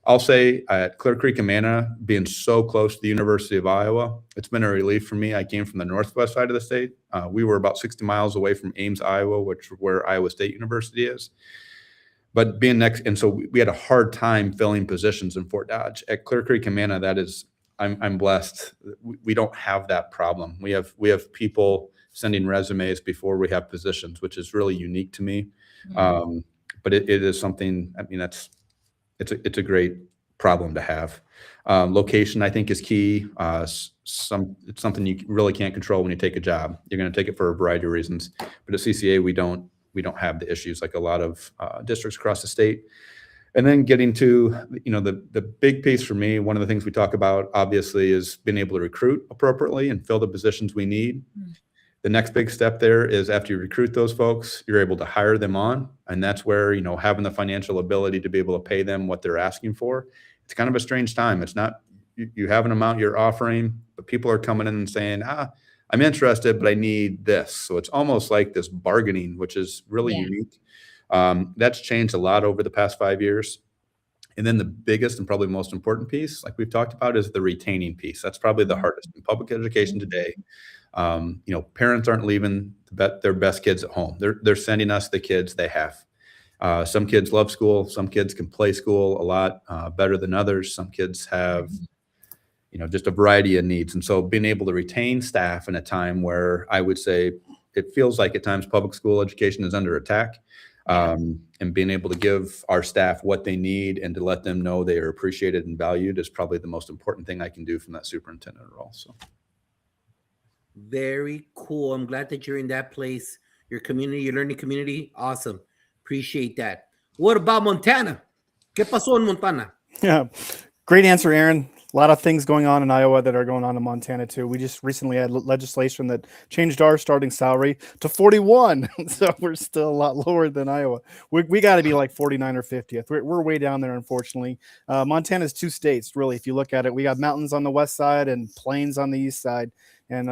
I'll say at Clear Creek, Amana, being so close to the University of Iowa, it's been a relief for me. I came from the northwest side of the state. We were about 60 miles away from Ames, Iowa, where Iowa State University is. But being next, and so we had a hard time filling positions in Fort Dodge. At Clear Creek, Amana, I'm blessed. We don't have that problem. We have people sending resumes before we have positions, which is really unique to me. Mm-hmm. But it is something. I mean, it's a great problem to have. Location, I think, is key. It's something you really can't control when you take a job. You're going to take it for a variety of reasons. But at CCA, we don't we don't have the issues like a lot of districts across the state. And then getting to, the big piece for me, one of the things we talk about obviously is being able to recruit appropriately and fill the positions we need. The next big step there is after you recruit those folks, you're able to hire them on. And that's where, having the financial ability to be able to pay them what they're asking for. It's kind of a strange time. It's not, you have an amount you're offering, but people are coming in and saying, I'm interested, but I need this. So it's almost like this bargaining, which is really unique. That's changed a lot over the past 5 years. And then the biggest and probably most important piece, like we've talked about, is the retaining piece. That's probably the hardest in public education today. Parents aren't leaving their best kids at home. They're sending us the kids they have. Some kids love school. Some kids can play school a lot better than others. Some kids have, just a variety of needs. And so being able to retain staff in a time where I would say it feels like at times public school education is under attack, and being able to give our staff what they need and to let them know they are appreciated and valued is probably the most important thing I can do from that superintendent role. So. Very cool. I'm glad that you're in that place. Your community, your learning community. Awesome. Appreciate that. What about Montana? ¿Qué pasó en Montana? Yeah, great answer, Aaron. A lot of things going on in Iowa that are going on in Montana too. We just recently had legislation that changed our starting salary to 41. So we're still a lot lower than Iowa. We got to be like 49 or 50th. We're way down there, unfortunately. Montana's 2 states, really. If you look at it, we got mountains on the west side and plains on the east side. And,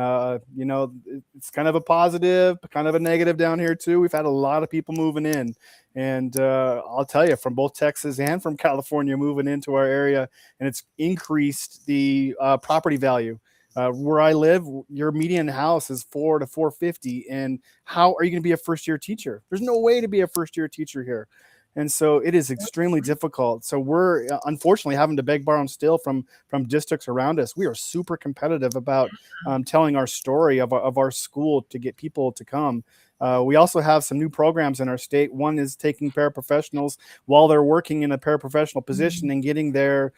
it's kind of a positive, kind of a negative down here too. We've had a lot of people moving in. And I'll tell you, from both Texas and from California moving into our area, and it's increased the property value. Where I live, your median house is $400,000 to $450,000. And how are you going to be a first-year teacher? There's no way to be a first-year teacher here. And so it is extremely difficult. So we're unfortunately having to beg, borrow, and steal from districts around us. We are super competitive about telling our story of our school to get people to come. We also have some new programs in our state. One is taking paraprofessionals while they're working in a paraprofessional position and getting their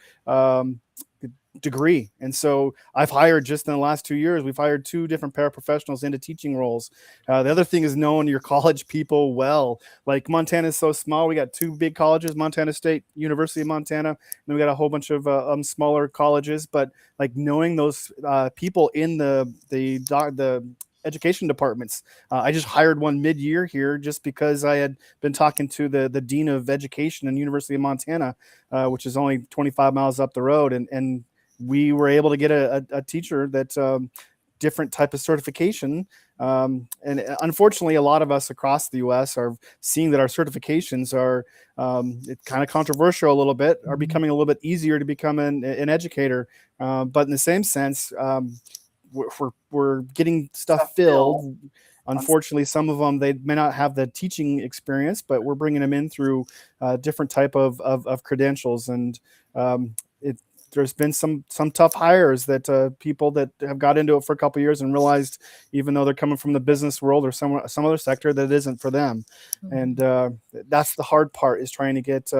degree. And so I've hired, just in the last 2 years, we've hired 2 different paraprofessionals into teaching roles. The other thing is knowing your college people well. Like Montana is so small. We got 2 big colleges, Montana State, University of Montana, and then we got a whole bunch of smaller colleges. But like knowing those people in the education departments. I just hired one mid-year here just because I had been talking to the dean of education in University of Montana, which is only 25 miles up the road. And we were able to get a teacher that's different type of certification. And unfortunately, a lot of us across the U.S. are seeing that our certifications are it's kind of controversial a little bit, are becoming a little bit easier to become an educator. But in the same sense, we're getting stuff filled. Unfortunately, some of them, they may not have the teaching experience, but we're bringing them in through different type of credentials. And there's been some tough hires that people that have got into it for a couple of years and realized, even though they're coming from the business world or some other sector, that it isn't for them. And that's the hard part, is trying to get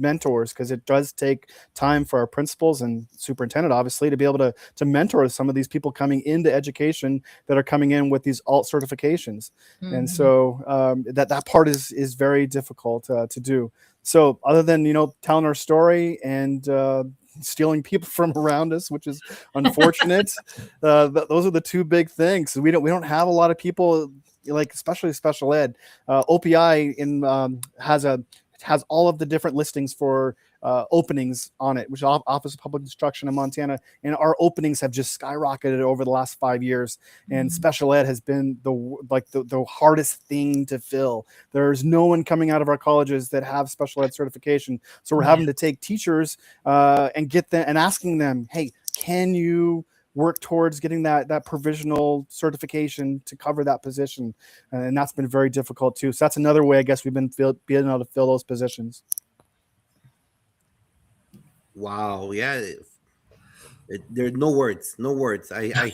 mentors, because it does take time for our principals and superintendent, obviously, to be able to mentor some of these people coming into education that are coming in with these alt certifications. And so that part is very difficult to do. So other than, telling our story and stealing people from around us, which is unfortunate, those are the 2 big things. We don't have a lot of people, like especially special ed. OPI has all of the different listings for openings on it, which is Office of Public Instruction in Montana. And our openings have just skyrocketed over the last 5 years. And special ed has been the hardest thing to fill. There's no one coming out of our colleges that have special ed certification. So we're having to take teachers and get them and asking them, hey, can you work towards getting that provisional certification to cover that position? And that's been very difficult too. So that's another way, I guess, we've been being able to fill those positions. Wow. Yeah. There's no words. I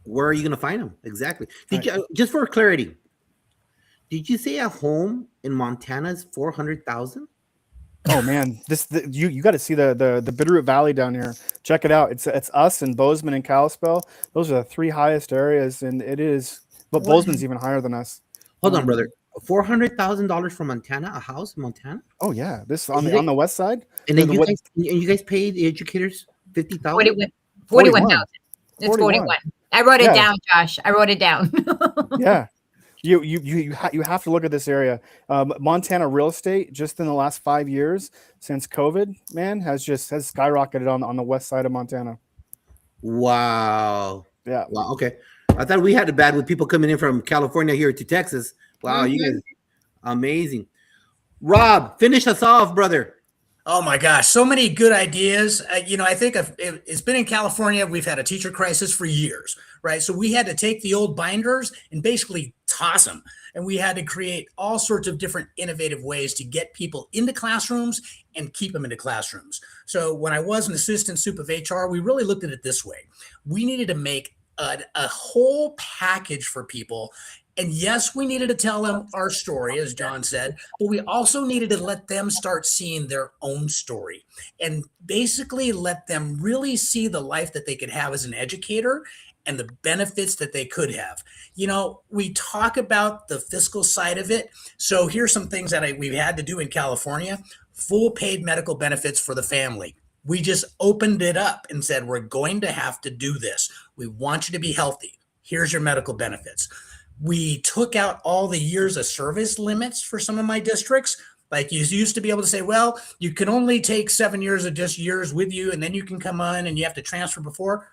where are you going to find them? Exactly. Just for clarity, did you say a home in Montana is 400,000? Oh man, you got to see the Bitterroot Valley down here. Check it out. It's us and Bozeman and Kalispell. Those are the 3 highest areas, and it is. But Bozeman's even higher than us. Hold on, brother. $400,000 from Montana, a house in Montana, Oh yeah, this And on the west side. and then The you what- guys paid the educators 50,000. 41,000. It's 41. 41. I wrote it Yeah. down, Josh. I wrote it down. Yeah. You have to look at this area. Montana real estate just in the last 5 years since COVID, man, has skyrocketed on the west side of Montana. Wow. Yeah. Wow. Okay. I thought we had it bad with people coming in from California here to Texas. Wow, you guys, amazing. Rob, finish us off, brother. Oh my gosh, so many good ideas. I think it's been in California. We've had a teacher crisis for years, right? So we had to take the old binders and basically toss them. And we had to create all sorts of different innovative ways to get people into classrooms and keep them into classrooms. So when I was an assistant sup of HR, we really looked at it this way. We needed to make a whole package for people. And yes, we needed to tell them our story, as John said, but we also needed to let them start seeing their own story and basically let them really see the life that they could have as an educator and the benefits that they could have. We talk about the fiscal side of it. So here's some things that we've had to do in California: full paid medical benefits for the family. We just opened it up and said, we're going to have to do this. We want you to be healthy. Here's your medical benefits. We took out all the years of service limits for some of my districts. Like you used to be able to say, well, you can only take 7 years of just years with you, and then you can come on and you have to transfer before.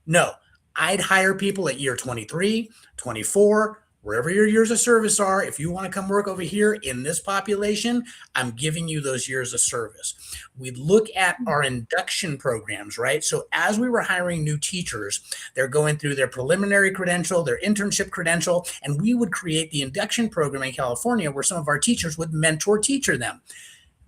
No, I'd hire people at year 23, 24, wherever your years of service are. If you want to come work over here in this population, I'm giving you those years of service. We look at our induction programs, right? So as we were hiring new teachers, they're going through their preliminary credential, their internship credential, and we would create the induction program in California where some of our teachers would mentor teacher them.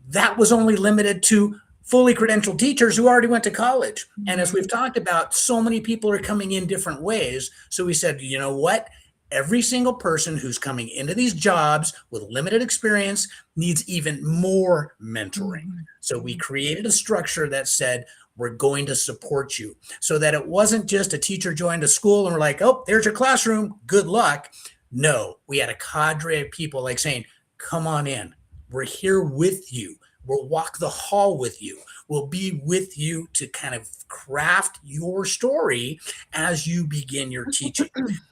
That was only limited to fully credentialed teachers who already went to college. And as we've talked about, so many people are coming in different ways. So we said, you know what? Every single person who's coming into these jobs with limited experience needs even more mentoring. So we created a structure that said, we're going to support you, so that it wasn't just a teacher joined a school and we're like, oh, there's your classroom, good luck. No, we had a cadre of people like saying, come on in. We're here with you. We'll walk the hall with you. We'll be with you to kind of craft your story as you begin your teaching.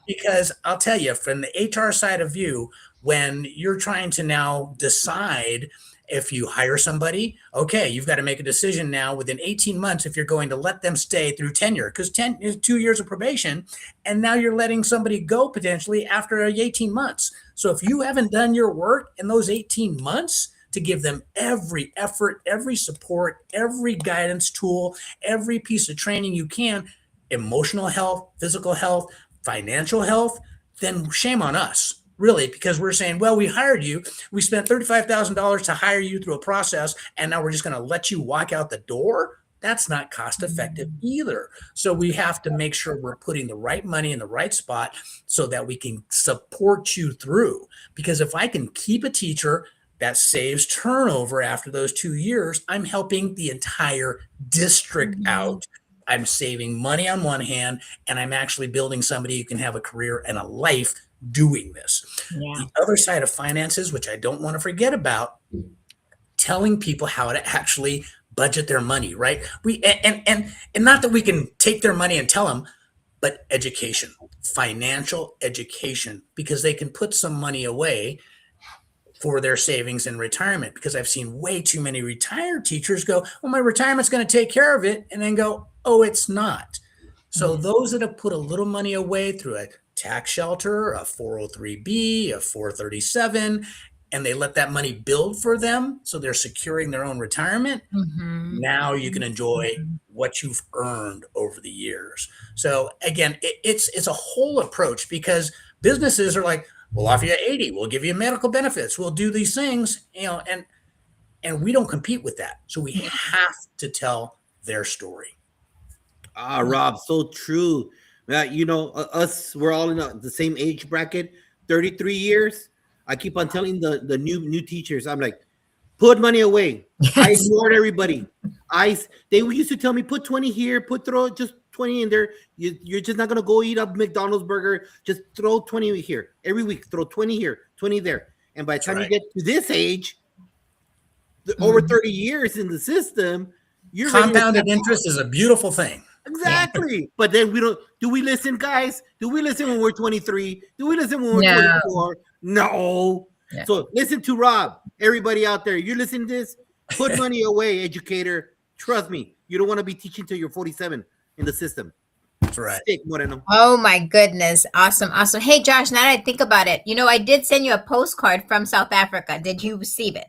Because I'll tell you, from the HR side of view, when you're trying to now decide if you hire somebody, okay, you've got to make a decision now within 18 months if you're going to let them stay through tenure, because 10 is 2 years of probation, and now you're letting somebody go potentially after 18 months. So if you haven't done your work in those 18 months, to give them every effort, every support, every guidance tool, every piece of training you can, emotional health, physical health, financial health, then shame on us, really, because we're saying, well, we hired you. We spent $35,000 to hire you through a process, and now we're just going to let you walk out the door. That's not cost effective either. So we have to make sure we're putting the right money in the right spot so that we can support you through. Because if I can keep a teacher that saves turnover after those 2 years, I'm helping the entire district out. I'm saving money on one hand, and I'm actually building somebody who can have a career and a life doing this. Yeah. The other side of finances, which I don't want to forget about, telling people how to actually budget their money, right? And not that we can take their money and tell them, but education, financial education, because they can put some money away for their savings in retirement. Because I've seen way too many retired teachers go, well, my retirement's going to take care of it, and then go, oh, it's not. So those that have put a little money away through a tax shelter, a 403B, a 437, and they let that money build for them, so they're securing their own retirement, now you can enjoy what you've earned over the years. So again, it's a whole approach, because businesses are like, we'll offer you 80, we'll give you medical benefits, we'll do these things, and we don't compete with that. So we have to tell their story. Rob, so true. Us, we're all in the same age bracket, 33 years. I keep on telling the new teachers, I'm like, put money away. I ignored everybody. They used to tell me, put 20 here, throw just 20 in there. You're just not gonna go eat a McDonald's burger. Just throw 20 here every week. Throw 20 here, 20 there. And by the That's time right. you get to this age, over 30 years in the system, you're ready to Compounded step interest is a beautiful thing. Exactly. But then do we listen, guys? Do we listen when we're 23? Do we listen when we're No. 24? No. Yeah. So listen to Rob. Everybody out there, you're listening to this, put money away, educator. Trust me, you don't want to be teaching till you're 47 in the system. That's right. Stick, Moreno. Oh my goodness. Awesome. Awesome. Hey, Josh, now that I think about it, I did send you a postcard from South Africa. Did you receive it?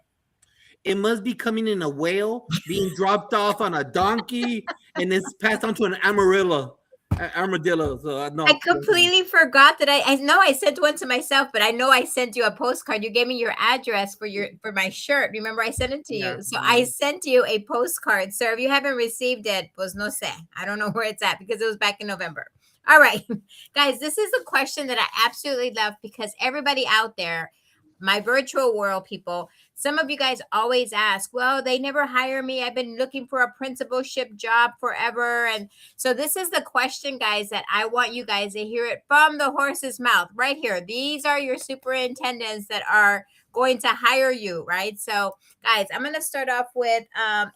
It must be coming in a whale, being dropped off on a donkey, and then passed on to an armadillo. So no. I completely forgot that I know I sent one to myself, but I know I sent you a postcard. You gave me your address for my shirt. Remember, I sent it to you. So I sent you a postcard. So if you haven't received it, pues no sé. I don't know where it's at because it was back in November. All right, guys, this is a question that I absolutely love because everybody out there, my virtual world people, some of you guys always ask, well, they never hire me. I've been looking for a principalship job forever. And so this is the question, guys, that I want you guys to hear it from the horse's mouth right here. These are your superintendents that are going to hire you, right? So guys, I'm going to start off with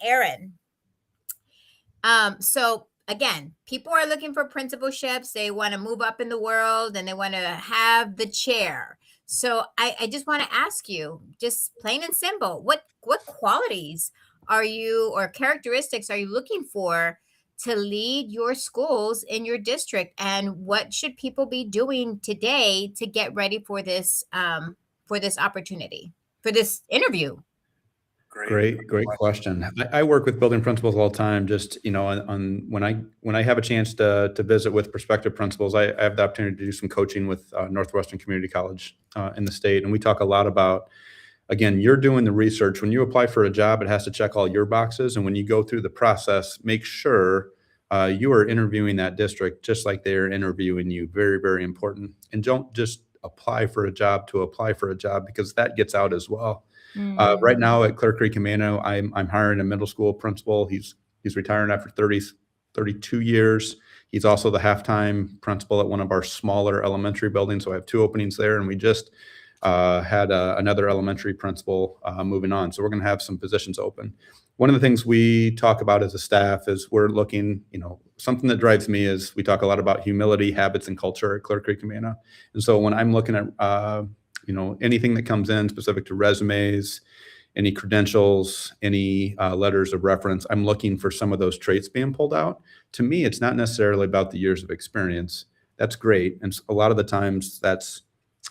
Aaron. So again, people are looking for principalships. They want to move up in the world and they want to have the chair. So I just want to ask you, just plain and simple, what qualities are you or characteristics are you looking for to lead your schools in your district? And what should people be doing today to get ready for this opportunity, for this interview? Great question. I work with building principals all the time. Just on when I have a chance to visit with prospective principals, I have the opportunity to do some coaching with Northwestern Community College in the state, and we talk a lot about. Again, you're doing the research. When you apply for a job, it has to check all your boxes, and when you go through the process, make sure you are interviewing that district just like they're interviewing you. Very, very important. And don't just apply for a job to apply for a job because that gets out as well. Right now at Clear Creek Camano, I'm hiring a middle school principal. He's retiring after 32 years. He's also the halftime principal at one of our smaller elementary buildings. So I have 2 openings there, and we just had another elementary principal moving on. So we're going to have some positions open. One of the things we talk about as a staff is we're looking, something that drives me is we talk a lot about humility, habits, and culture at Clear Creek Camano. And so when I'm looking at anything that comes in specific to resumes, any credentials, any letters of reference, I'm looking for some of those traits being pulled out. To me, it's not necessarily about the years of experience. That's great. And a lot of the times that's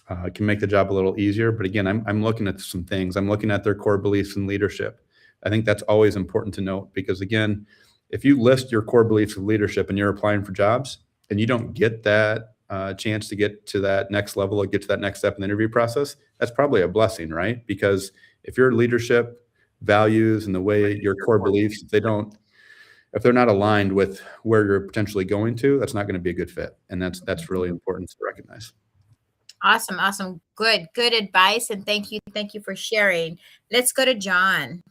can make the job a little easier. But again, I'm looking at some things. I'm looking at their core beliefs in leadership. I think that's always important to note because again, if you list your core beliefs of leadership and you're applying for jobs and you don't get that chance to get to that next level or get to that next step in the interview process, that's probably a blessing, right? Because if your leadership values and the way your core beliefs, if they're not aligned with where you're potentially going to, that's not going to be a good fit. And that's really important to recognize. Awesome. Good advice. And thank you for sharing. Let's go to John.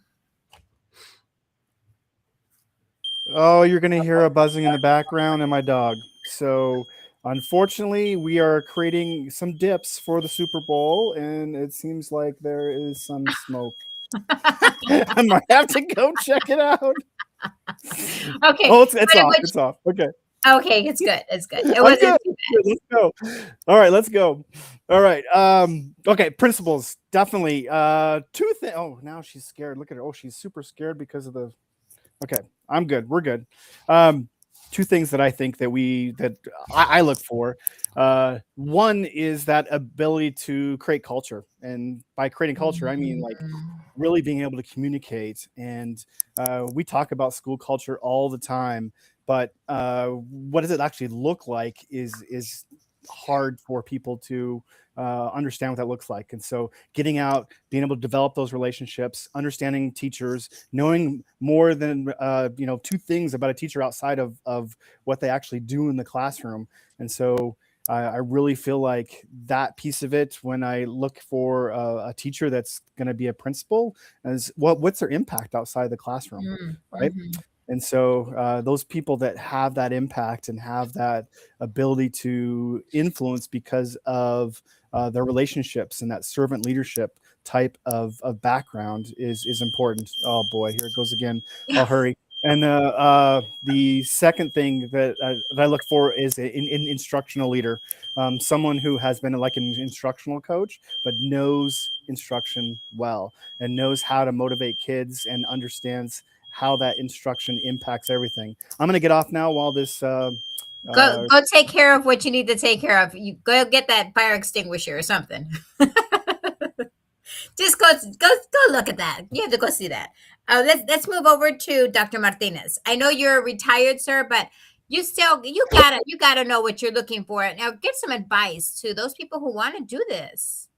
Oh, you're going to hear a buzzing in the background and my dog. So unfortunately, we are creating some dips for the Super Bowl, and it seems like there is some smoke. I might have to go check it out. Okay. Oh, it's off. It's off. Okay. Okay, it's good. It's good. It wasn't too bad. Let's go. All right, let's go. All right. Okay, principals, definitely. 2 things. Oh, now she's scared. Look at her. Oh, she's super scared because of the. Okay, I'm good. We're good. 2 things that I think that I look for. One is that ability to create culture, and by creating culture, I mean like really being able to communicate. And we talk about school culture all the time, but what does it actually look like is hard for people to understand what that looks like. And so getting out, being able to develop those relationships, understanding teachers, knowing more than 2 things about a teacher outside of what they actually do in the classroom. And so I really feel like that piece of it, when I look for a teacher that's going to be a principal, is what's their impact outside the classroom, right? And so those people that have that impact and have that ability to influence because of their relationships and that servant leadership type of background is important. Oh boy, here it goes again. I'll hurry. And the second thing that I look for is an instructional leader, someone who has been like an instructional coach, but knows instruction well and knows how to motivate kids and understands how that instruction impacts everything. I'm going to get off now while this. Go take care of what you need to take care of. You go get that fire extinguisher or something. Just go look at that. You have to go see that. Let's move over to Dr. Martinez. I know you're retired, sir, but you gotta know what you're looking for. Now, give some advice to those people who want to do this.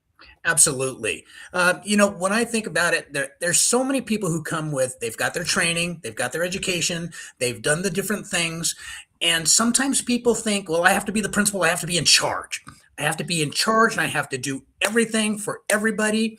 Absolutely. When I think about it, there's so many people who come with, they've got their training, they've got their education, they've done the different things. And sometimes people think, well, I have to be the principal, I have to be in charge. I have to be in charge and I have to do everything for everybody.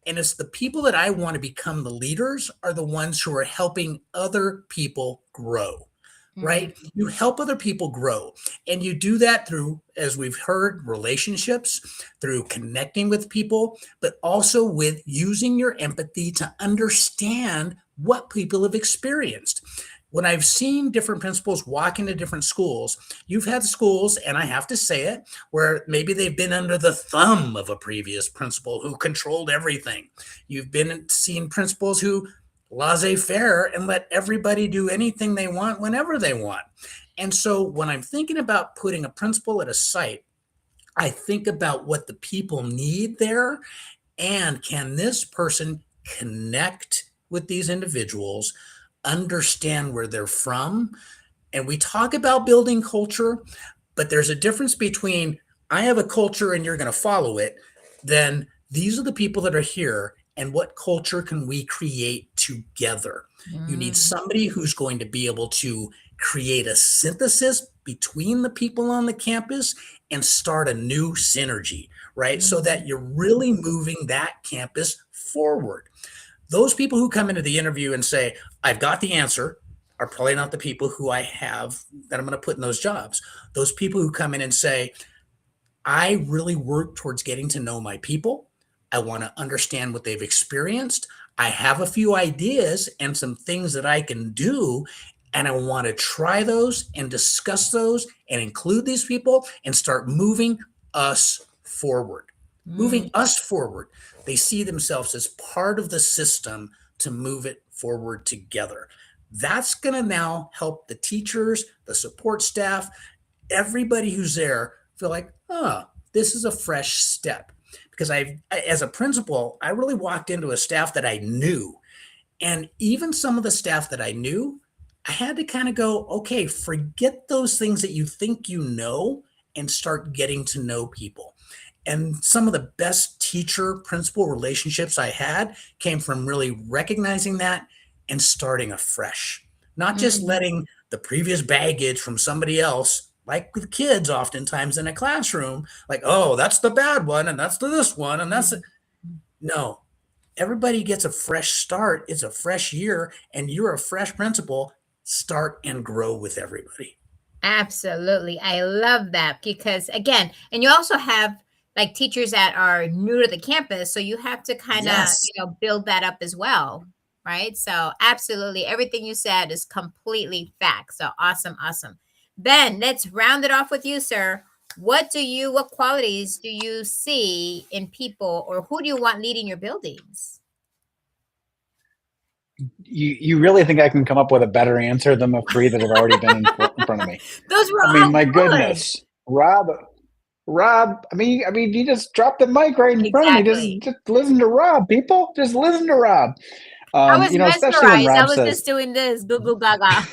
And it's the people that I want to become the leaders are the ones who are helping other people grow, right? Mm-hmm. You help other people grow. And you do that through, as we've heard, relationships, through connecting with people, but also with using your empathy to understand what people have experienced. When I've seen different principals walk into different schools, you've had schools, and I have to say it, where maybe they've been under the thumb of a previous principal who controlled everything. You've seen principals who laissez-faire and let everybody do anything they want whenever they want. And so when I'm thinking about putting a principal at a site, I think about what the people need there, and can this person connect with these individuals, understand where they're from. And we talk about building culture, but there's a difference between I have a culture and you're going to follow it, then these are the people that are here and what culture can we create together. You need somebody who's going to be able to create a synthesis between the people on the campus and start a new synergy, right? So that you're really moving that campus forward. Those people who come into the interview and say, I've got the answer, are probably not the people who I have that I'm going to put in those jobs. Those people who come in and say, I really work towards getting to know my people. I want to understand what they've experienced. I have a few ideas and some things that I can do, and I want to try those and discuss those and include these people and start moving us forward. Moving us forward. They see themselves as part of the system to move it forward together. That's going to now help the teachers, the support staff, everybody who's there feel like, this is a fresh step. Because as a principal, I really walked into a staff that I knew. And even some of the staff that I knew, I had to kind of go, okay, forget those things that you think you know and start getting to know people. And some of the best teacher-principal relationships I had came from really recognizing that and starting afresh. Not just letting the previous baggage from somebody else, like with kids oftentimes in a classroom, like, oh, that's the bad one, and that's this one, and that's No, everybody gets a fresh start. It's a fresh year, and you're a fresh principal. Start and grow with everybody. Absolutely. I love that because, again, and you also have like teachers that are new to the campus. So you have to kind of, build that up as well. Right. So absolutely. Everything you said is completely fact. So awesome. Awesome. Ben, let's round it off with you, sir. What qualities do you see in people, or who do you want leading your buildings? You really think I can come up with a better answer than the three that have already been in front of me? Those were all my good. Goodness. Rob, I mean, you just dropped the mic right in front of me. Just listen to Rob, people. Just listen to Rob. I was especially when Rob I was says, just doing this, goo goo gaga.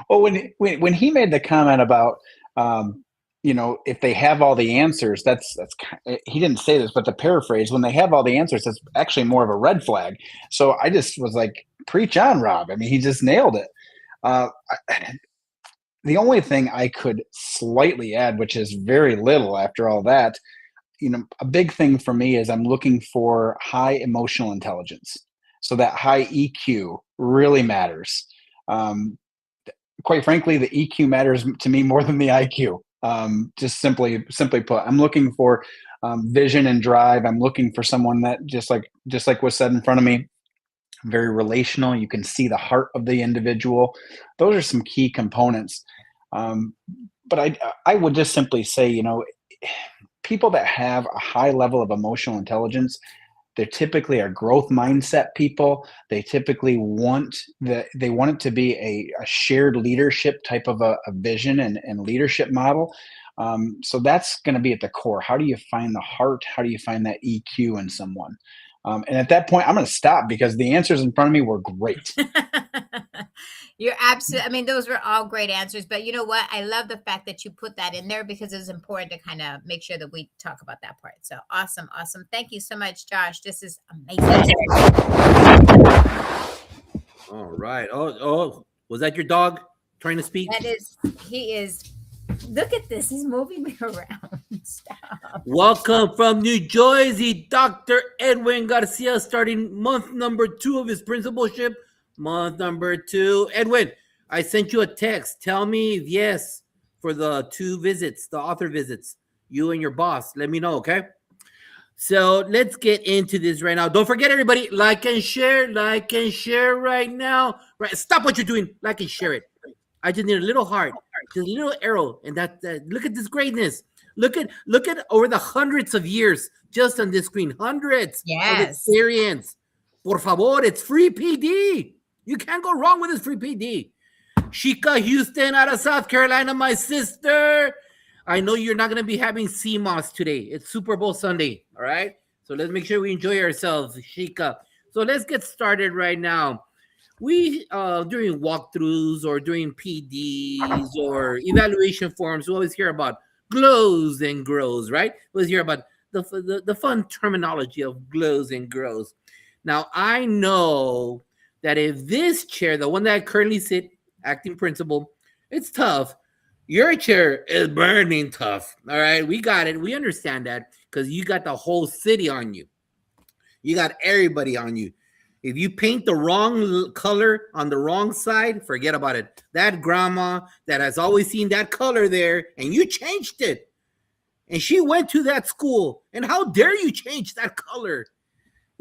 well, when he made the comment about, if they have all the answers, that's he didn't say this, but to paraphrase, when they have all the answers, that's actually more of a red flag. So I just was like, preach on, Rob. I mean, he just nailed it. The only thing I could slightly add, which is very little after all that, a big thing for me is I'm looking for high emotional intelligence. So that high EQ really matters. Quite frankly, the EQ matters to me more than the IQ. Just simply put, I'm looking for vision and drive. I'm looking for someone that just like was said in front of me, very relational. You can see the heart of the individual. Those are some key components. But I would just simply say, people that have a high level of emotional intelligence, they typically are growth mindset people. They typically want it to be a shared leadership type of a vision and leadership model. So that's going to be at the core. How do you find the heart? How do you find that EQ in someone? And at that point, I'm going to stop because the answers in front of me were great. You're absolutely, I mean, those were all great answers, but you know what? I love the fact that you put that in there because it's important to kind of make sure that we talk about that part. So awesome. Awesome. Thank you so much, Josh. This is amazing. All right. Oh, was that your dog trying to speak? He is, look at this. He's moving me around. Stop. Welcome from New Jersey, Dr. Edwin Garcia, starting month number 2 of his principalship. Month number 2. Edwin, I sent you a text. Tell me yes for the 2 visits, the author visits. You and your boss. Let me know, okay? So let's get into this right now. Don't forget, everybody, like and share right now. Right, stop what you're doing. Like and share it. I just need a little heart, just a little arrow, and that. Look at this greatness. Look at over the hundreds of years just on this screen. Hundreds of experience. Por favor, it's free PD. You can't go wrong with this free PD. Shika Houston out of South Carolina, my sister. I know you're not going to be having CMOS today. It's Super Bowl Sunday, all right? So let's make sure we enjoy ourselves, Shika. So let's get started right now. We, during walkthroughs or during PDs or evaluation forums, we always hear about glows and grows, right? We always hear about the fun terminology of glows and grows. Now, I know that if this chair, the one that I currently sit, acting principal, it's tough. Your chair is burning tough. All right, we got it. We understand that because you got the whole city on you. You got everybody on you. If you paint the wrong color on the wrong side, forget about it. That grandma that has always seen that color there, and you changed it. And she went to that school. And how dare you change that color?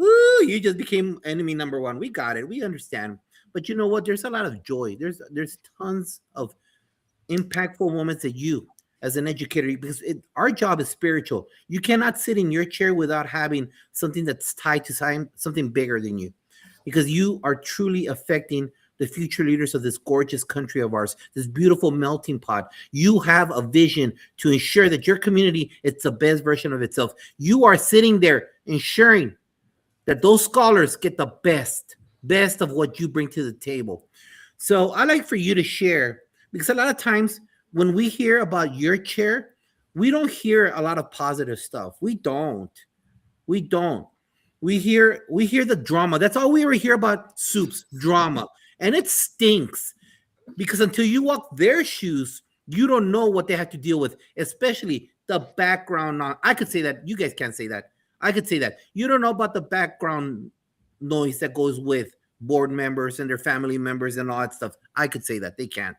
Ooh, you just became enemy number 1. We got it. We understand. But you know what? There's a lot of joy. There's tons of impactful moments that you, as an educator, because our job is spiritual. You cannot sit in your chair without having something that's tied to something bigger than you, because you are truly affecting the future leaders of this gorgeous country of ours, this beautiful melting pot. You have a vision to ensure that your community is the best version of itself. You are sitting there ensuring that those scholars get the best of what you bring to the table. So I like for you to share, because a lot of times when we hear about your chair, we don't hear a lot of positive stuff. We don't. We hear the drama. That's all we ever hear about Soups, drama. And it stinks, because until you walk their shoes, you don't know what they have to deal with, especially the background. I could say that. You guys can't say that. I could say that. You don't know about the background noise that goes with board members and their family members and all that stuff. I could say that. They can't.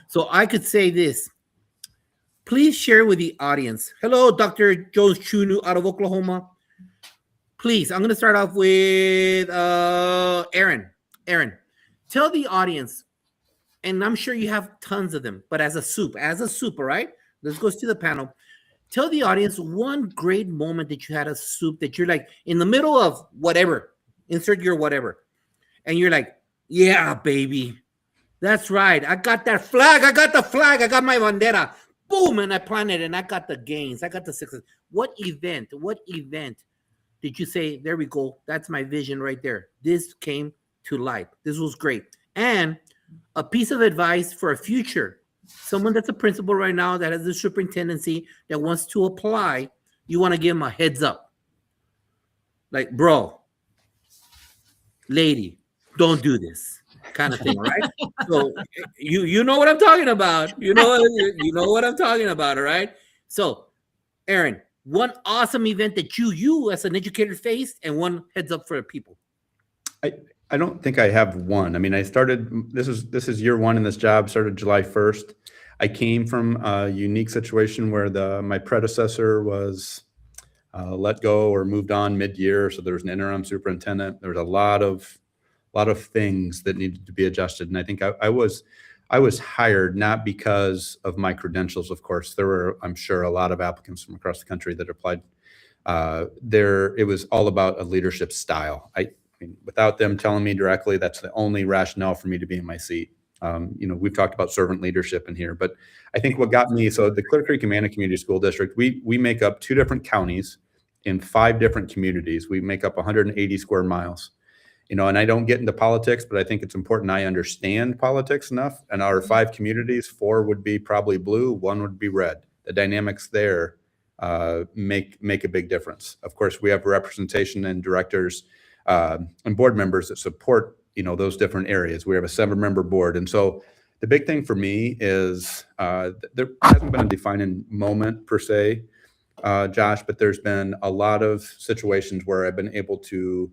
So I could say this. Please share with the audience. Hello, Dr. Jones Chunu out of Oklahoma. Please, I'm going to start off with Aaron. Aaron, tell the audience, and I'm sure you have tons of them, but as a soup, all right? Let's go to the panel. Tell the audience one great moment that you had a soup that you're like in the middle of whatever, insert your whatever. And you're like, yeah, baby, that's right. I got that flag. I got the flag. I got my bandera. Boom. And I planted and I got the gains. I got the success. What event did you say, there we go. That's my vision right there. This came to light. This was great. And a piece of advice for a future, someone that's a principal right now that has a superintendency that wants to apply, you want to give them a heads up. Like, bro, lady, don't do this kind of thing, right? So you know what I'm talking about. You know what I'm talking about, all right? So, Aaron, one awesome event that you as an educator faced, and one heads up for the people. I don't think I have one. I mean, I started, this is year 1 in this job, started July 1st. I came from a unique situation where my predecessor was let go or moved on mid-year. So there was an interim superintendent. There was a lot of things that needed to be adjusted. And I think I was hired not because of my credentials. Of course, there were, I'm sure, a lot of applicants from across the country that applied. It was all about a leadership style. I mean, without them telling me directly, that's the only rationale for me to be in my seat. We've talked about servant leadership in here, but I think what got me, so the Clear Creek Amana Community School District, we make up 2 different counties in 5 different communities. We make up 180 square miles. And I don't get into politics, but I think it's important I understand politics enough. And our 5 communities, 4 would be probably blue, 1 would be red. The dynamics there make a big difference. Of course, we have representation and directors and board members that support those different areas. We have a 7-member board, and so the big thing for me is there hasn't been a defining moment per se, Josh, but there's been a lot of situations where I've been able to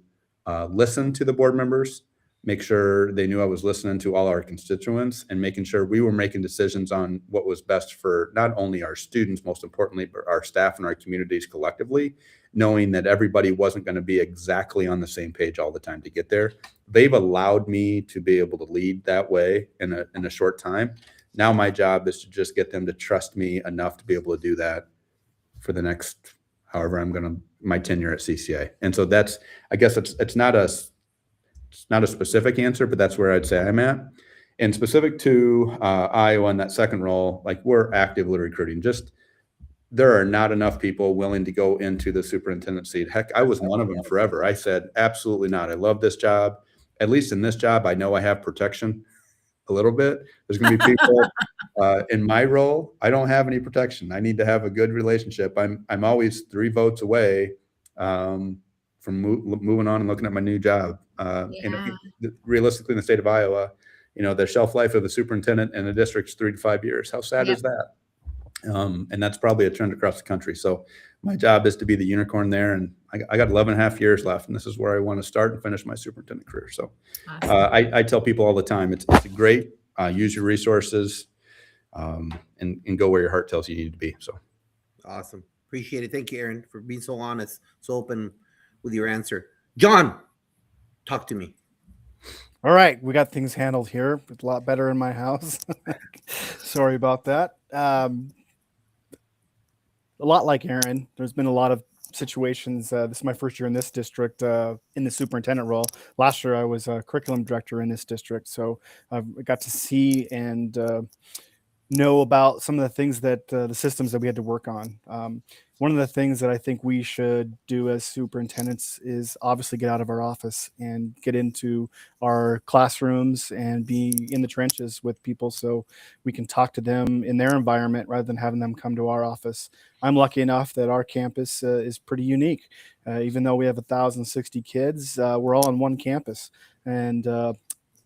listen to the board members, make sure they knew I was listening to all our constituents, and making sure we were making decisions on what was best for not only our students, most importantly, but our staff and our communities collectively, knowing that everybody wasn't going to be exactly on the same page all the time to get there. They've allowed me to be able to lead that way in a short time. Now my job is to just get them to trust me enough to be able to do that for the next, however my tenure at CCA. And so I guess it's not a specific answer, but that's where I'd say I'm at. And specific to Iowa in that second role, like, we're actively recruiting. There are not enough people willing to go into the superintendent seat. Heck, I was one of them forever. I said, absolutely not. I love this job. At least in this job, I know I have protection a little bit. There's going to be people in my role, I don't have any protection. I need to have a good relationship. I'm always 3 votes away from moving on and looking at my new job. Realistically, in the state of Iowa, the shelf life of a superintendent in a district is 3 to 5 years. How sad is that? And that's probably a trend across the country. So my job is to be the unicorn there. And I got 11 and a half years left. And this is where I want to start and finish my superintendent career. So awesome. I tell people all the time, it's great. Use your resources and go where your heart tells you need to be. So awesome. Appreciate it. Thank you, Aaron, for being so honest, so open with your answer. John, talk to me. All right, we got things handled here. It's a lot better in my house. Sorry about that. A lot like Aaron, there's been a lot of situations. This is my first year in this district in the superintendent role. Last year, I was a curriculum director in this district. So I got to see and know about some of the things that the systems that we had to work on. One of the things that I think we should do as superintendents is obviously get out of our office and get into our classrooms and be in the trenches with people so we can talk to them in their environment rather than having them come to our office. I'm lucky enough that our campus is pretty unique. Even though we have 1,060 kids, we're all on one campus, and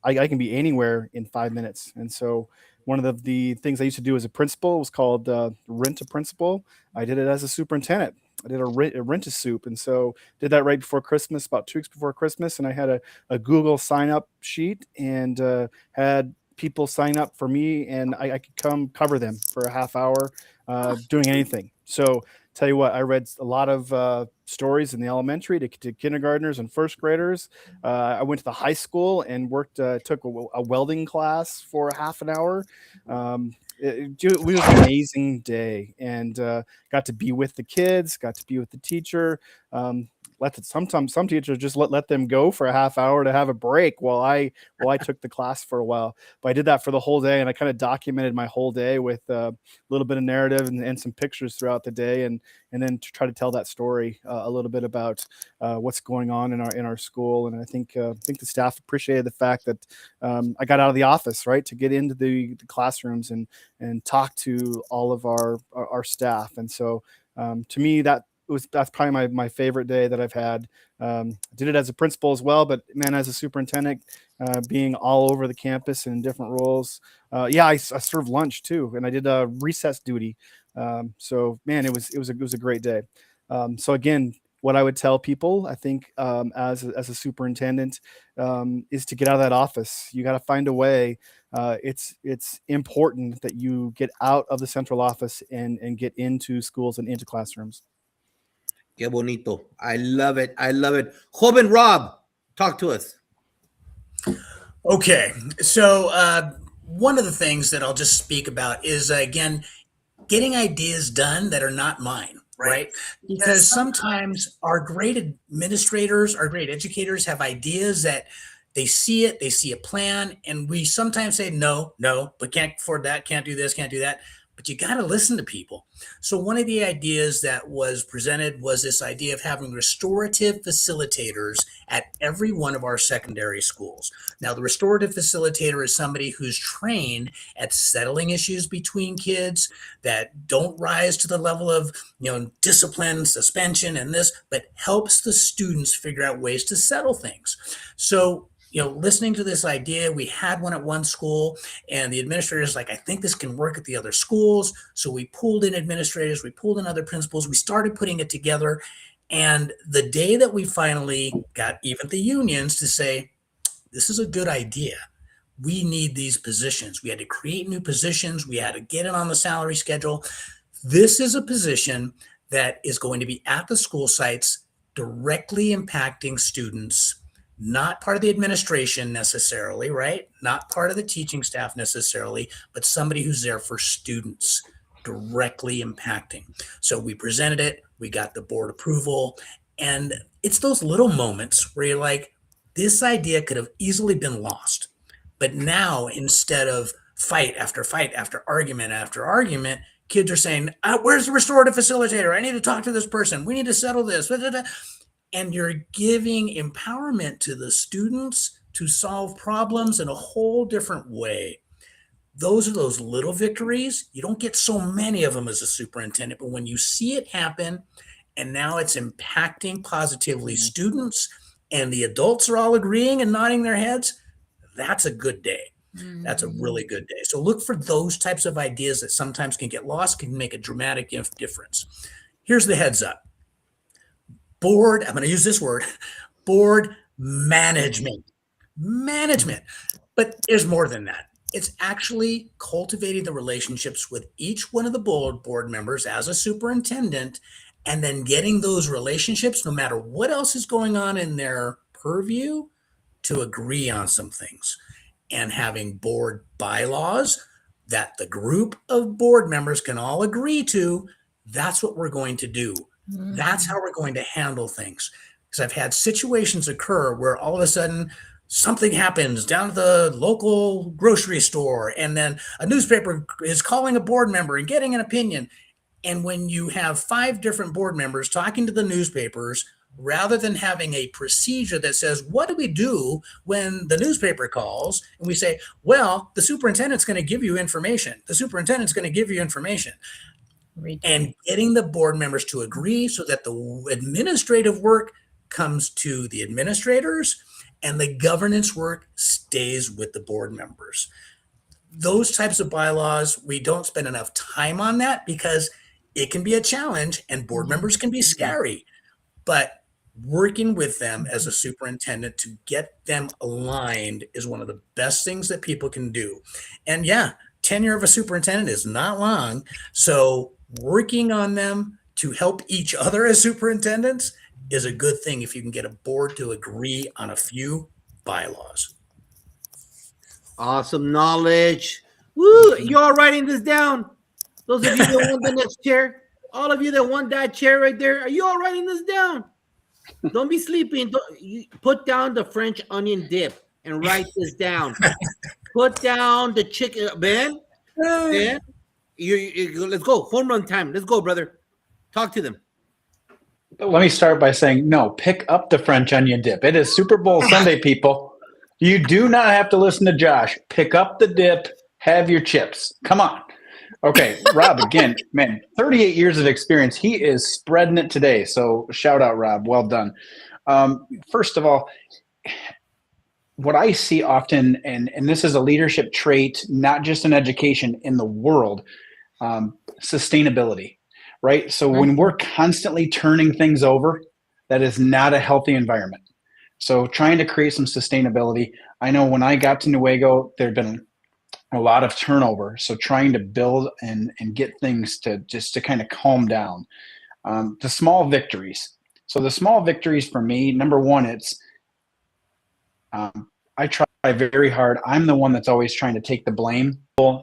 I can be anywhere in 5 minutes. And so one of the things I used to do as a principal was called rent a principal. I did it as a superintendent. I did a rent a soup. And so did that right before Christmas, about 2 weeks before Christmas. And I had a Google sign up sheet and had people sign up for me, and I could come cover them for a half hour doing anything. So tell you what, I read a lot of stories in the elementary to kindergartners and first graders. I went to the high school and took a welding class for half an hour. It was an amazing day, and got to be with the kids, got to be with the teacher. Sometimes some teachers just let them go for a half hour to have a break while I took the class for a while. But I did that for the whole day, and I kind of documented my whole day with a little bit of narrative and some pictures throughout the day, and then to try to tell that story a little bit about what's going on in our school. And I think the staff appreciated the fact that I got out of the office, right, to get into the classrooms and talk to all of our staff. And so to me, that's probably my favorite day that I've had. Did it as a principal as well, but man, as a superintendent, being all over the campus and in different roles. I served lunch too, and I did recess duty. So man, it was a great day. So again, what I would tell people, I think, as a superintendent, is to get out of that office. You got to find a way. It's important that you get out of the central office and get into schools and into classrooms. Qué bonito. I love it. I love it. Joven Rob, talk to us. Okay, so one of the things that I'll just speak about is, again, getting ideas done that are not mine, right? Because sometimes our great administrators, our great educators have ideas that they see a plan, and we sometimes say, no, but can't afford that, can't do this, can't do that. But you got to listen to people. So one of the ideas that was presented was this idea of having restorative facilitators at every one of our secondary schools. Now, the restorative facilitator is somebody who's trained at settling issues between kids that don't rise to the level of, discipline, suspension, and this, but helps the students figure out ways to settle things. So, listening to this idea, we had one at one school, and the administrator is like, I think this can work at the other schools. So we pulled in administrators, we pulled in other principals, we started putting it together. And the day that we finally got even the unions to say, this is a good idea, we need these positions. We had to create new positions. We had to get it on the salary schedule. This is a position that is going to be at the school sites, directly impacting students, not part of the administration necessarily, right? Not part of the teaching staff necessarily, but somebody who's there for students, directly impacting. So we presented it, we got the board approval, and it's those little moments where you're like, this idea could have easily been lost. But now, instead of fight after argument after argument, kids are saying, where's the restorative facilitator? I need to talk to this person. We need to settle this. And you're giving empowerment to the students to solve problems in a whole different way. Those are those little victories. You don't get so many of them as a superintendent, but when you see it happen, and now it's impacting positively students, and the adults are all agreeing and nodding their heads, that's a good day. That's a really good day. So look for those types of ideas that sometimes can get lost, can make a dramatic difference. Here's the heads up. Board, I'm going to use this word, board management. But there's more than that. It's actually cultivating the relationships with each one of the board members as a superintendent, and then getting those relationships, no matter what else is going on in their purview, to agree on some things. And having board bylaws that the group of board members can all agree to, that's what we're going to do. That's how we're going to handle things. Because I've had situations occur where all of a sudden something happens down at the local grocery store, and then a newspaper is calling a board member and getting an opinion. And when you have 5 different board members talking to the newspapers, rather than having a procedure that says, what do we do when the newspaper calls? And we say, well, the superintendent's going to give you information. The superintendent's going to give you information. And getting the board members to agree so that the administrative work comes to the administrators and the governance work stays with the board members. Those types of bylaws, we don't spend enough time on that because it can be a challenge and board members can be scary. But working with them as a superintendent to get them aligned is one of the best things that people can do. And yeah, tenure of a superintendent is not long. So working on them to help each other as superintendents is a good thing if you can get a board to agree on a few bylaws. Awesome knowledge. Woo! You all writing this down? Those of you that want the next chair, all of you that want that chair right there, are you all writing this down? Don't be sleeping. You put down the French onion dip and write this down. Put down the chicken, Ben. Let's go. Home run time. Let's go, brother. Talk to them. Let me start by saying, no, pick up the French onion dip. It is Super Bowl Sunday, people. You do not have to listen to Josh. Pick up the dip. Have your chips. Come on. Okay, Rob, again, man, 38 years of experience. He is spreading it today. So shout out, Rob. Well done. First of all, what I see often, and this is a leadership trait, not just in education, in the world, sustainability, right? So when we're constantly turning things over, that is not a healthy environment. So trying to create some sustainability. I know when I got to Newaygo, there'd been a lot of turnover. So trying to build and get things to just to kind of calm down. The small victories. So the small victories for me, number one, it's I try very hard. I'm the one that's always trying to take the blame,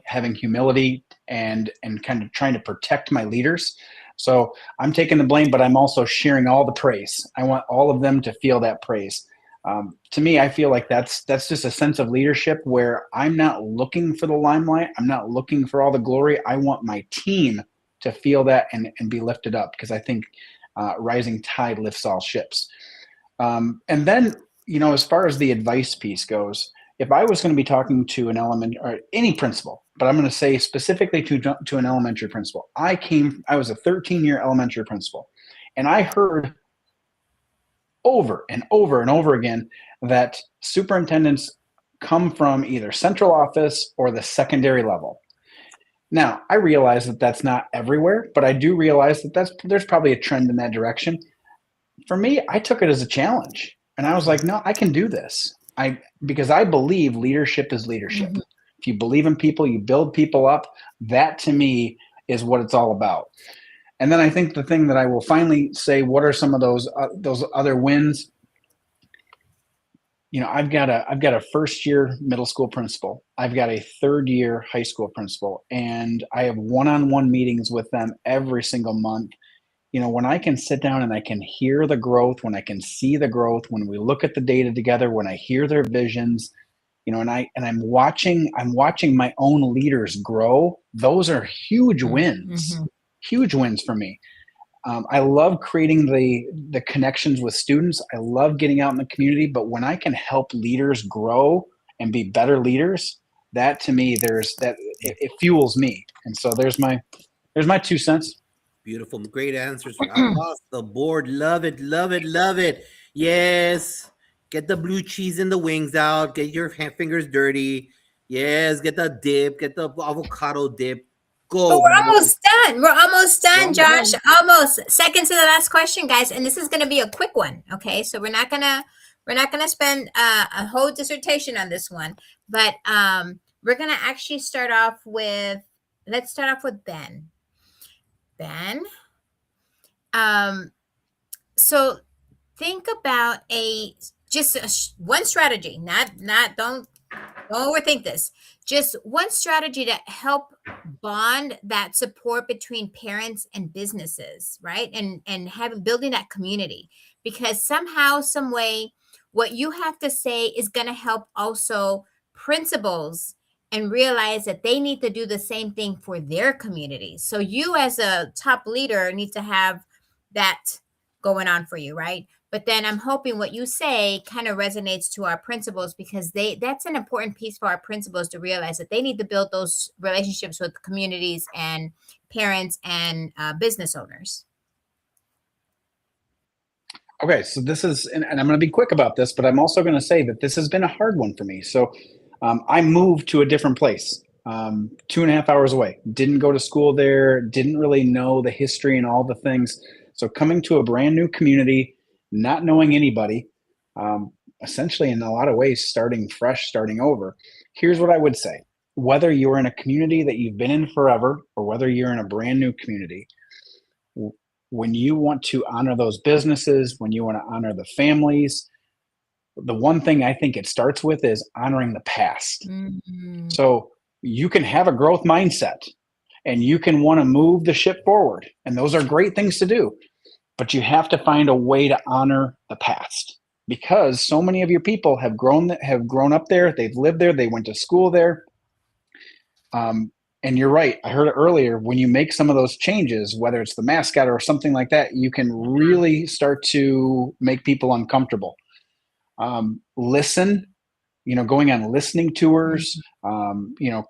having humility and kind of trying to protect my leaders. So I'm taking the blame, but I'm also sharing all the praise. I want all of them to feel that praise. To me, I feel like that's just a sense of leadership where I'm not looking for the limelight. I'm not looking for all the glory. I want my team to feel that and be lifted up, because I think rising tide lifts all ships. And then, as far as the advice piece goes, if I was going to be talking to an or any principal, but I'm going to say specifically to an elementary principal, I was a 13-year elementary principal, and I heard over and over and over again that superintendents come from either central office or the secondary level. Now, I realize that that's not everywhere, but I do realize that there's probably a trend in that direction. For me, I took it as a challenge, and I was like, no, I can do this. Because I believe leadership is leadership. Mhm. If you believe in people, you build people up. That to me is what it's all about. And then I think the thing that I will finally say, what are some of those other wins? I've got a first-year middle school principal. I've got a third-year high school principal, and I have one-on-one meetings with them every single month. When I can sit down and I can hear the growth, when I can see the growth, when we look at the data together, when I hear their visions, and I'm watching my own leaders grow. Those are huge wins, Mm-hmm. huge wins for me. I love creating the connections with students. I love getting out in the community, but when I can help leaders grow and be better leaders, that to me, it fuels me. And so there's my 2 cents. Beautiful. Great answers across the board. Love it. Love it. Love it. Yes. Get the blue cheese and the wings out. Get your fingers dirty. Yes. Get the dip. Get the avocado dip. But Go. we're almost done. We're almost done, Josh. Done. Almost. Second to the last question, guys, and this is going to be a quick one. Okay, so we're not gonna spend a whole dissertation on this one, but we're gonna actually start off with. Let's start off with Ben. Ben. So think about one strategy. Don't overthink this. Just one strategy to help bond that support between parents and businesses, right? And building that community, because somehow, some way, what you have to say is going to help also principals and realize that they need to do the same thing for their communities. So you as a top leader need to have that going on for you, right? But then I'm hoping what you say kind of resonates to our principals, because that's an important piece for our principals to realize that they need to build those relationships with communities and parents and business owners. Okay, so this is, and I'm going to be quick about this, but I'm also going to say that this has been a hard one for me. So I moved to a different place, 2.5 hours away. Didn't go to school there, didn't really know the history and all the things. So coming to a brand new community, not knowing anybody, essentially in a lot of ways, starting fresh, starting over. Here's what I would say. Whether you're in a community that you've been in forever, or whether you're in a brand new community, when you want to honor those businesses, when you want to honor the families, the one thing I think it starts with is honoring the past. Mm-hmm. So you can have a growth mindset and you can want to move the ship forward. And those are great things to do. But you have to find a way to honor the past, because so many of your people have grown up there. They've lived there. They went to school there. And you're right. I heard it earlier. When you make some of those changes, whether it's the mascot or something like that, you can really start to make people uncomfortable. Listen, going on listening tours,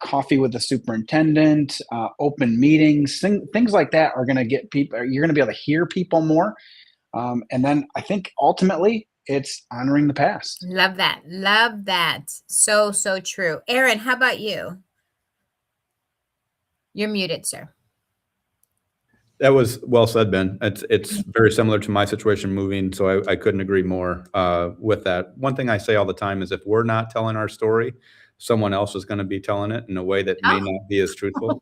coffee with the superintendent, open meetings, things like that are going to get people, you're going to be able to hear people more. And then I think ultimately it's honoring the past. Love that. Love that. So, so true. Aaron, how about you? You're muted, sir. That was well said, Ben. It's very similar to my situation moving, so I couldn't agree more with that. One thing I say all the time is if we're not telling our story, someone else is going to be telling it in a way that may Oh. not be as truthful.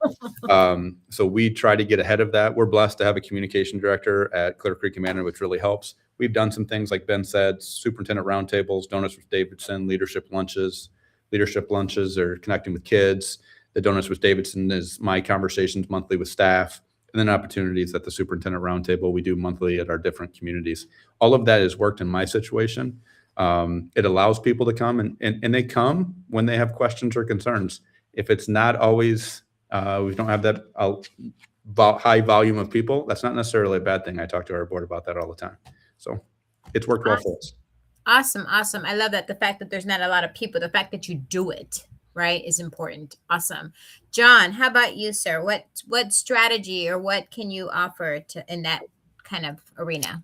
So we try to get ahead of that. We're blessed to have a communication director at Clear Creek Commander, which really helps. We've done some things like Ben said, superintendent roundtables, Donuts with Davidson, leadership lunches. Leadership lunches are connecting with kids. The Donuts with Davidson is my conversations monthly with staff. And then opportunities at the superintendent roundtable we do monthly at our different communities. All of that has worked in my situation. It allows people to come and they come when they have questions or concerns. If it's not always, we don't have that high volume of people, that's not necessarily a bad thing. I talk to our board about that all the time. So it's worked well for us. Awesome. I love that. The fact that there's not a lot of people, the fact that you do it, right, is important. Awesome. John, how about you, sir? What strategy or what can you offer to in that kind of arena?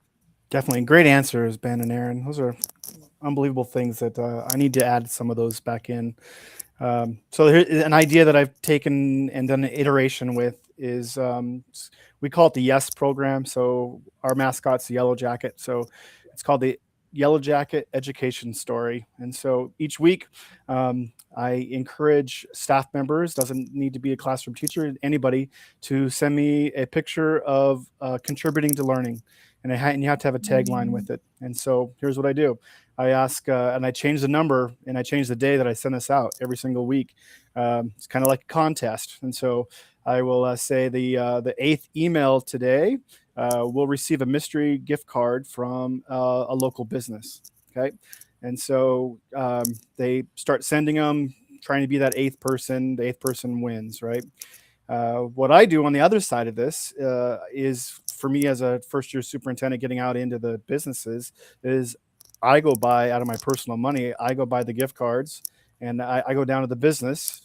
Definitely great answers, Ben and Aaron. Those are unbelievable things that I need to add some of those back in. So here's an idea that I've taken and done an iteration with is we call it the YES program. So our mascot's the Yellow Jacket. So it's called the Yellow Jacket Education Story. And so each week I encourage staff members, doesn't need to be a classroom teacher, anybody, to send me a picture of contributing to learning. And you have to have a tagline with it. And so here's what I do. I ask, and I change the number and I change the day that I send this out every single week. It's kind of like a contest. And so I will say the 8th email today will receive a mystery gift card from a local business. Okay. And so they start sending them, trying to be that 8th person. The 8th person wins, right? What I do on the other side of this is, for me as a first-year superintendent getting out into the businesses, is I go buy, out of my personal money, I go buy the gift cards, and I go down to the business,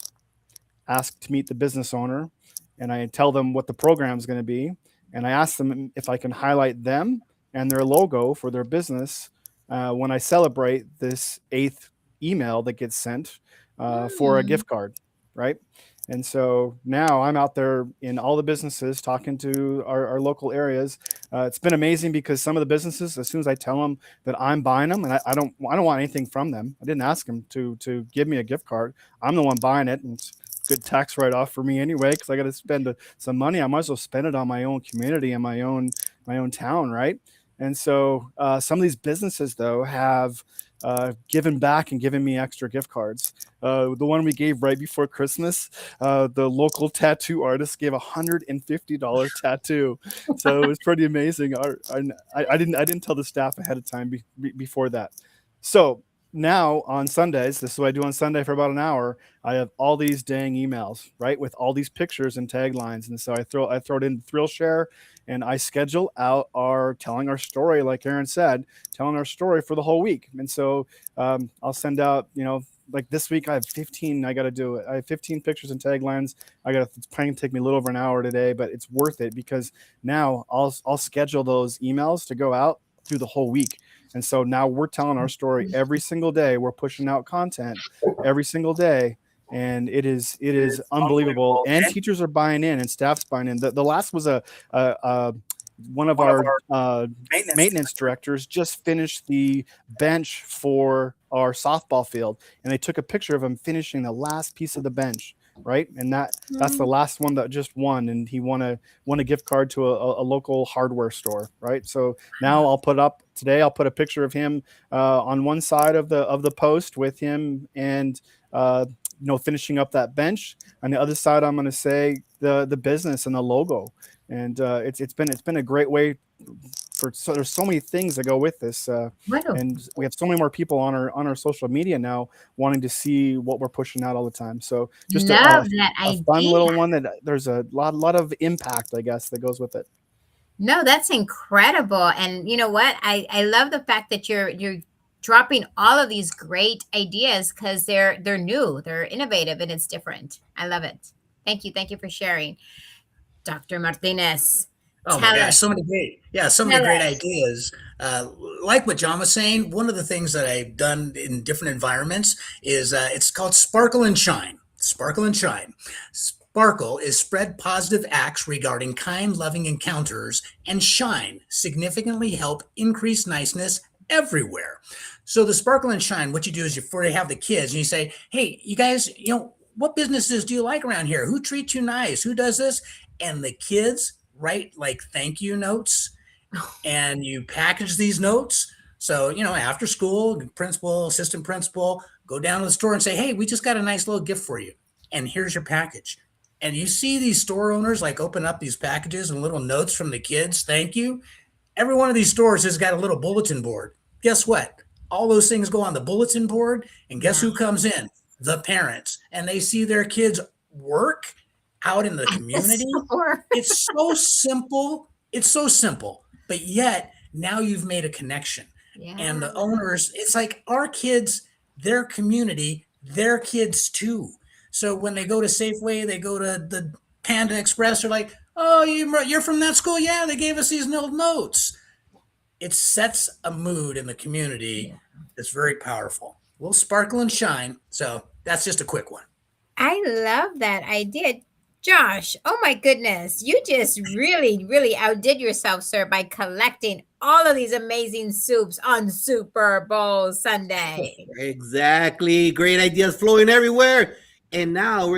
ask to meet the business owner, and I tell them what the program is going to be, and I ask them if I can highlight them and their logo for their business when I celebrate this 8th email that gets sent for a gift card, right? And so now I'm out there in all the businesses talking to our local areas. It's been amazing because some of the businesses, as soon as I tell them that I'm buying them, and I don't want anything from them. I didn't ask them to give me a gift card. I'm the one buying it, and it's good tax write-off for me anyway, because I got to spend some money. I might as well spend it on my own community and my own town, right? And so some of these businesses, though, have given back and given me extra gift cards. The one we gave right before Christmas, the local tattoo artist gave $150 tattoo. So it was pretty amazing. I didn't tell the staff ahead of time before that. So now on Sundays, this is what I do on Sunday for about an hour. I have all these dang emails, right, with all these pictures and taglines, and so I throw it in Thrill Share, and I schedule out telling our story, like Aaron said, telling our story for the whole week. And so I'll send out, like this week I have 15. I got to do it. I have 15 pictures and taglines. It's probably gonna take me a little over an hour today, but it's worth it because now I'll schedule those emails to go out through the whole week. And so now we're telling our story every single day. We're pushing out content every single day. And it is unbelievable. And teachers are buying in and staff's buying in. The last was one of our maintenance directors just finished the bench for our softball field. And they took a picture of him finishing the last piece of the bench. Right. And that's the last one that just won. And he won a gift card to a local hardware store. Right. So now I'll put a picture of him on one side of the post with him and finishing up that bench. On the other side, I'm going to say the business and the logo. And it's been a great way there's so many things that go with this, and we have so many more people on our social media now wanting to see what we're pushing out all the time. So just a fun little one that there's a lot of impact, I guess, that goes with it. No, that's incredible. And you know what? I love the fact that you're dropping all of these great ideas because they're new, they're innovative, and it's different. I love it. Thank you for sharing, Dr. Martinez. Oh my gosh, so many great ideas. Like what John was saying, one of the things that I've done in different environments is it's called Sparkle and Shine. Sparkle and Shine. Sparkle is spread positive acts regarding kind, loving encounters, and shine significantly help increase niceness everywhere. So the Sparkle and Shine, what you do is before you have the kids and you say, hey, you guys, what businesses do you like around here? Who treats you nice? Who does this? And the kids write like thank you notes, and you package these notes. So, after school, principal, assistant principal, go down to the store and say, hey, we just got a nice little gift for you. And here's your package. And you see these store owners like open up these packages and little notes from the kids. Thank you. Every one of these stores has got a little bulletin board. Guess what? All those things go on the bulletin board. And guess who comes in? The parents. And they see their kids work out in the community. It's so simple. It's so simple. But yet now you've made a connection. Yeah. And the owners, it's like our kids, their community, their kids too. So when they go to Safeway, they go to the Panda Express, they're like, oh, you're from that school? Yeah, they gave us these little notes. It sets a mood in the community that's very powerful. We'll sparkle and shine. So that's just a quick one. I love that idea. Josh, oh my goodness, you just really, really outdid yourself, sir, by collecting all of these amazing soups on Super Bowl Sunday. Exactly. Great ideas flowing everywhere. And now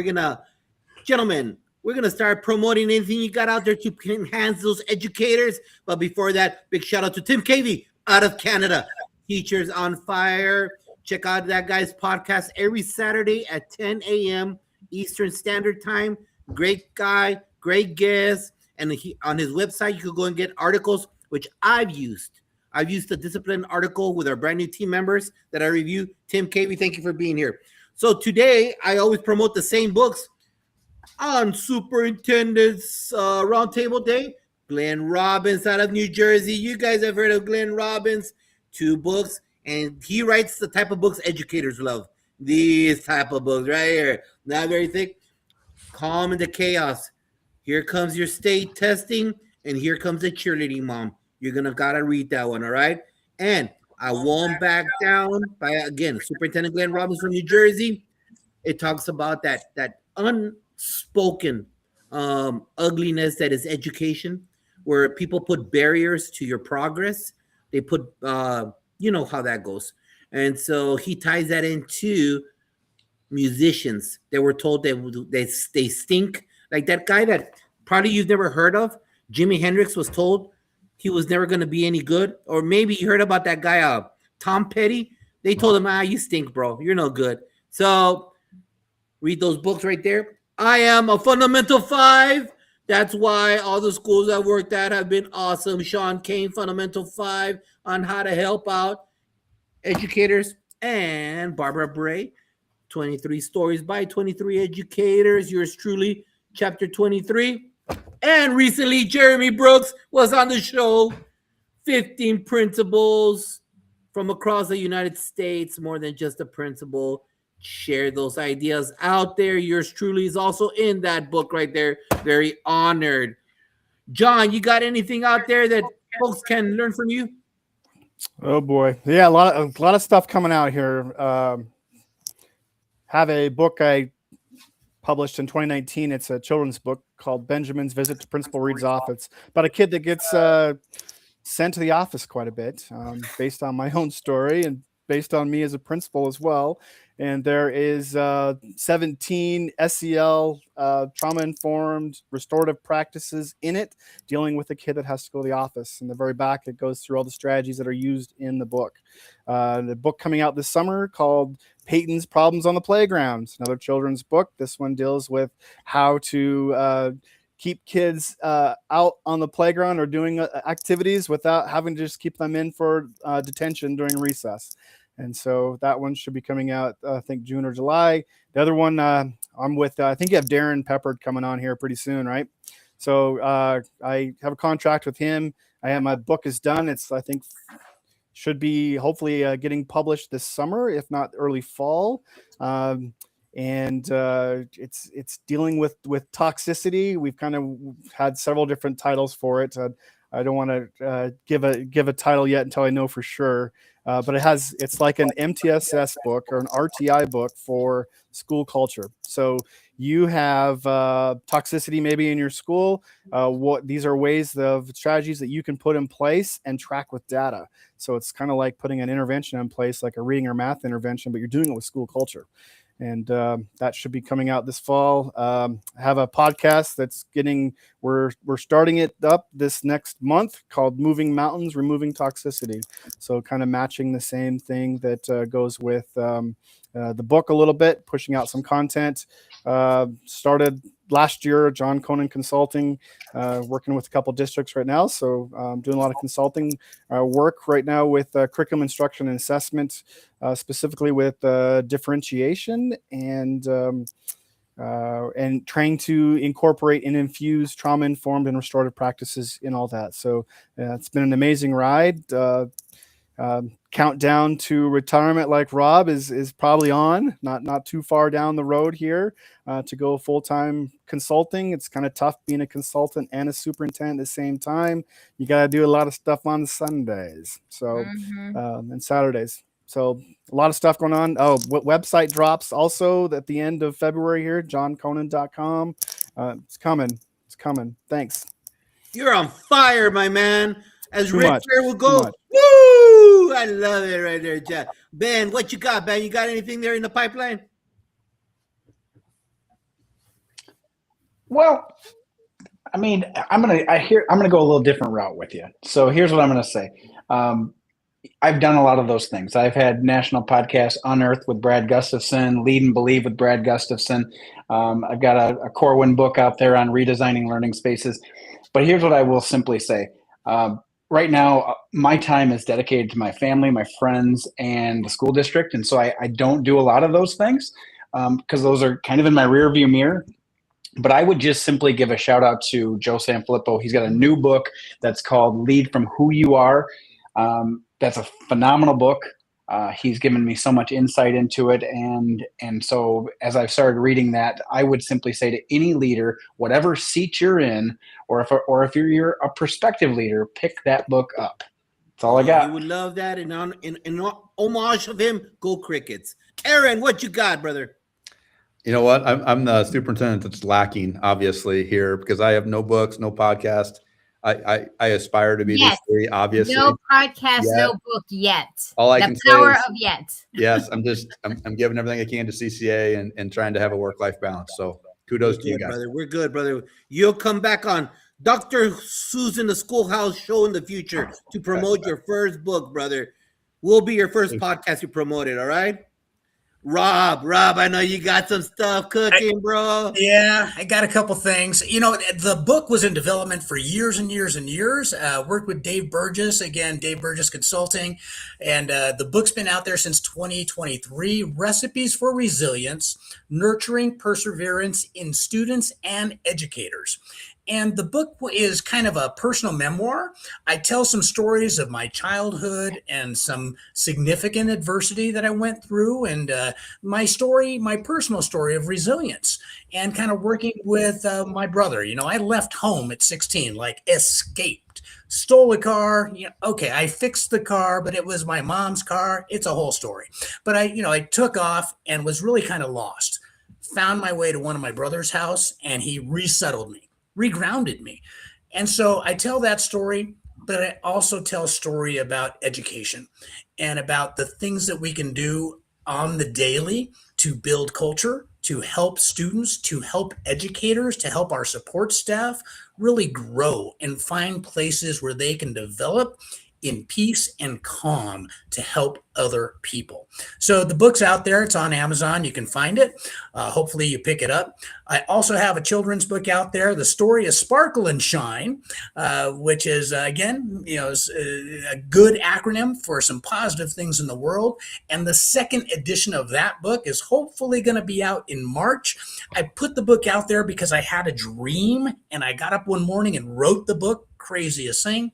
gentlemen, we're going to start promoting anything you got out there to enhance those educators. But before that, big shout out to Tim Cavey out of Canada. Teachers on Fire. Check out that guy's podcast every Saturday at 10 a.m. Eastern Standard Time. Great guy, great guest. And on his website, you could go and get articles, which I've used. I've used the discipline article with our brand new team members that I review. Tim Cavey, thank you for being here. So today, I always promote the same books on Superintendent's Roundtable Day. Glenn Robbins out of New Jersey. You guys have heard of Glenn Robbins. 2 books. And he writes the type of books educators love. These type of books right here. Not very thick. Calm in the chaos. Here comes your state testing, and here comes the cheerleading mom. You're gotta read that one, all right? And I won't back down by, again, Superintendent Glenn Robbins from New Jersey. It talks about that unspoken ugliness that is education, where people put barriers to your progress. They put, you know how that goes. And so he ties that into musicians that were told they stink. Like that guy that probably you've never heard of, Jimi Hendrix, was told he was never going to be any good. Or maybe you heard about that guy, Tom Petty. They told him, you stink, bro. You're no good. So read those books right there. I am a Fundamental 5. That's why all the schools I've worked at have been awesome. Sean Kane, Fundamental 5 on how to help out educators. And Barbara Bray, 23 Stories by 23 Educators. Yours truly, Chapter 23. And recently, Jeremy Brooks was on the show. 15 principals from across the United States, more than just a principal. Share those ideas out there. Yours truly is also in that book right there. Very honored. John, you got anything out there that folks can learn from you? Oh boy, yeah, a lot of stuff coming out here. Have a book I published in 2019. It's a children's book called Benjamin's Visit to Principal Reed's Office, about a kid that gets sent to the office quite a bit, based on my own story and based on me as a principal as well. And there is 17 SEL trauma-informed restorative practices in it, dealing with a kid that has to go to the office. In the very back, it goes through all the strategies that are used in the book. The book coming out this summer called Peyton's Problems on the Playground, another children's book. This one deals with how to keep kids out on the playground or doing activities without having to just keep them in for detention during recess. And so that one should be coming out, I think, June or July. The other one I'm with, I think you have Darren Peppard coming on here pretty soon, right? So I have a contract with him. My book is done. It's, I think, should be hopefully getting published this summer, if not early fall. And it's dealing with toxicity. We've kind of had several different titles for it. I don't want to give a title yet until I know for sure. But it's like an MTSS book or an RTI book for school culture. So you have toxicity maybe in your school. These are ways of strategies that you can put in place and track with data. So it's kind of like putting an intervention in place, like a reading or math intervention, but you're doing it with school culture. And that should be coming out this fall. I have a podcast that's we're starting it up this next month called Moving Mountains, Removing Toxicity. So kind of matching the same thing that goes with the book a little bit, pushing out some content. Started last year, John Conan Consulting, working with a couple districts right now. So doing a lot of consulting work right now with curriculum instruction and assessment, specifically with differentiation and trying to incorporate and infuse trauma-informed and restorative practices in all that. So it's been an amazing ride. Countdown to retirement, like Rob, is probably on, not too far down the road here to go full-time consulting. It's kind of tough being a consultant and a superintendent at the same time. You got to do a lot of stuff on Sundays, so and Saturdays. So a lot of stuff going on. Oh, website drops also at the end of February here, johnconan.com. It's coming. Thanks. You're on fire, my man. As Too Rick much. Flair will Too go, much. woo! I love it right there, Jeff. Ben, what you got, Ben? You got anything there in the pipeline? Well, I mean, I'm gonna go a little different route with you. So here's what I'm gonna say. I've done a lot of those things. I've had national podcasts, Unearth with Brad Gustafson, Lead and Believe with Brad Gustafson. I've got a Corwin book out there on redesigning learning spaces. But here's what I will simply say. Right now, my time is dedicated to my family, my friends, and the school district. And so I don't do a lot of those things because those are kind of in my rearview mirror. But I would just simply give a shout out to Joe Sanfilippo. He's got a new book that's called Lead from Who You Are. That's a phenomenal book. He's given me so much insight into it. And so as I've started reading that, I would simply say to any leader, whatever seat you're in, or if you're a prospective leader, pick that book up. That's all I got. You would love that. And in homage of him, go Crickets. Aaron, what you got, brother? You know what? I'm the superintendent that's lacking, obviously, here because I have no books, no podcast. I aspire to be Yes. these three, obviously. No podcast, Yeah. no book yet. All I the can say power is- of yet. Yes, I'm giving everything I can to CCA and trying to have a work-life balance. So kudos to you guys. Brother. We're good, brother. You'll come back on Dr. Susan the Schoolhouse Show in the future to promote your first book, brother. We'll be your first podcast you promoted, all right? Rob, I know you got some stuff cooking, bro. Yeah, I got a couple things. You know, the book was in development for years and years and years. Worked with Dave Burgess, again, Dave Burgess Consulting. And the book's been out there since 2023, Recipes for Resilience, Nurturing Perseverance in Students and Educators. And the book is kind of a personal memoir. I tell some stories of my childhood and some significant adversity that I went through, and my personal story of resilience and kind of working with my brother. You know, I left home at 16, like escaped, stole a car. You know, okay, I fixed the car, but it was my mom's car. It's a whole story. But I took off and was really kind of lost. Found my way to one of my brother's house, and he resettled me. Regrounded me. And so I tell that story, but I also tell a story about education and about the things that we can do on the daily to build culture, to help students, to help educators, to help our support staff really grow and find places where they can develop in peace and calm to help other people. So the book's out there. It's on Amazon. You can find it. Hopefully you pick it up. I also have a children's book out there. The story is Sparkle and Shine, which is, again, is a good acronym for some positive things in the world. And the second edition of that book is hopefully going to be out in March. I put the book out there because I had a dream and I got up one morning and wrote the book, craziest thing.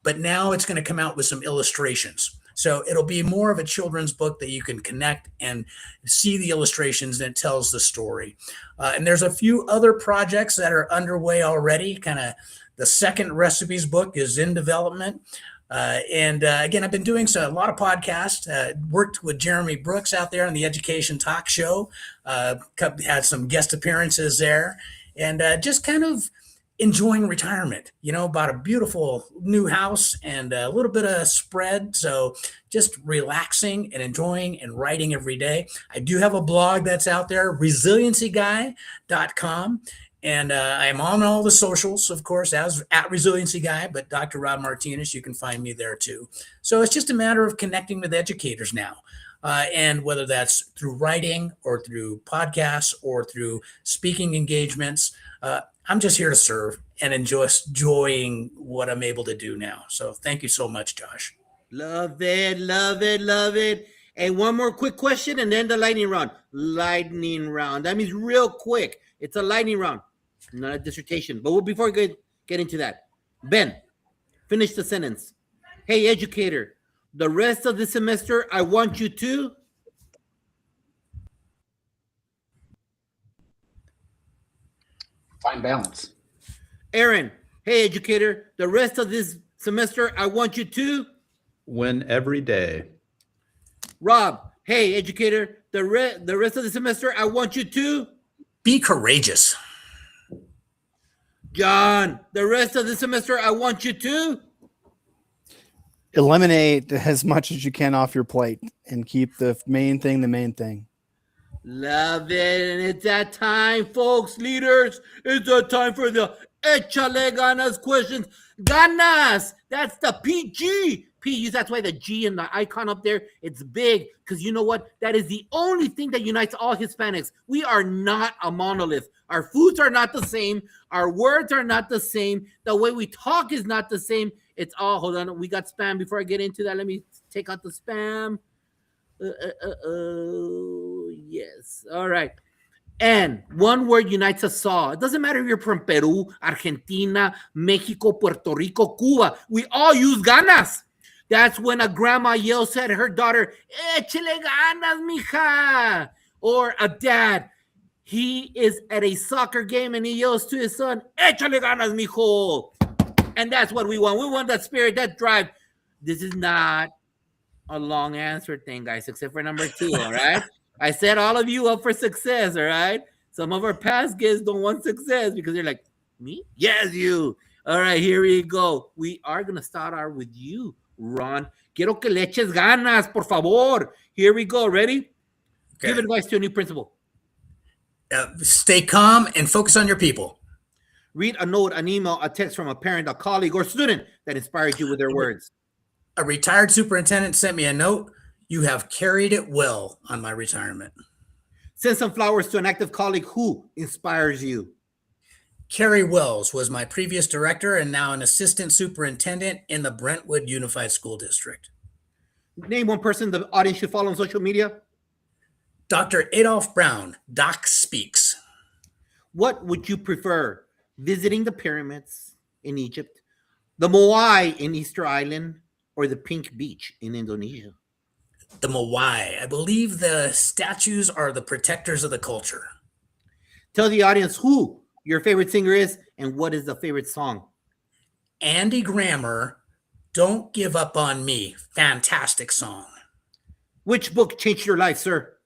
But now it's going to come out with some illustrations. So it'll be more of a children's book that you can connect and see the illustrations that tells the story. And there's a few other projects that are underway already, kind of The second recipes book is in development. Again, I've been doing a lot of podcasts, worked with Jeremy Brooks out there on the Education Talk Show, had some guest appearances there, and just kind of enjoying retirement, bought a beautiful new house and a little bit of spread. So just relaxing and enjoying and writing every day. I do have a blog that's out there, resiliencyguy.com. And I'm on all the socials, of course, as at Resiliency Guy, but Dr. Rob Martinez, you can find me there too. So it's just a matter of connecting with educators now. And whether that's through writing or through podcasts or through speaking engagements, I'm just here to serve and enjoying what I'm able to do now. So thank you so much, Josh. Love it, love it, love it. And one more quick question and then the lightning round. Lightning round. That means real quick. It's a lightning round, not a dissertation. But before we get into that, Ben, finish the sentence. Hey, educator, the rest of the semester, I want you to... Find balance. Aaron, hey, educator, the rest of this semester, I want you to... Win every day. Rob, hey, educator, the rest of the semester, I want you to... Be courageous. John, the rest of the semester, I want you to... Eliminate as much as you can off your plate and keep the main thing the main thing. Love it. And it's that time, folks, leaders. It's that time for the Échale Ganas questions. Ganas. That's the PG. That's why the G and the icon up there, it's big. Because you know what? That is the only thing that unites all Hispanics. We are not a monolith. Our foods are not the same. Our words are not the same. The way we talk is not the same. It's all, hold on. We got spam. Before I get into that, let me take out the spam. Yes. All right. And one word unites us all. It doesn't matter if you're from Peru, Argentina, Mexico, Puerto Rico, Cuba. We all use ganas. That's when a grandma yells at her daughter, "Échale ganas, mija." Or a dad, he is at a soccer game and he yells to his son, "Échale ganas, mijo." And that's what we want. We want that spirit, that drive. This is not a long answer thing, guys, except for number 2, all right? I set all of you up for success, all right? Some of our past guests don't want success because they're like, me? Yes, you. All right, here we go. We are going to start out with you, Ron. Quiero que le eches ganas, por favor. Here we go. Ready? Okay. Give advice to a new principal. Stay calm and focus on your people. Read a note, an email, a text from a parent, a colleague, or student that inspired you with their words. A retired superintendent sent me a note. You have carried it well on my retirement. Send some flowers to an active colleague who inspires you. Carrie Wells was my previous director and now an assistant superintendent in the Brentwood Unified School District. Name one person the audience should follow on social media. Dr. Adolph Brown, Doc Speaks. What would you prefer? Visiting the pyramids in Egypt, the Moai in Easter Island, or the Pink Beach in Indonesia? The Moai. I believe the statues are the protectors of the culture. Tell the audience who your favorite singer is and what is the favorite song. Andy Grammer, Don't Give Up on Me. Fantastic song. Which book changed your life, sir?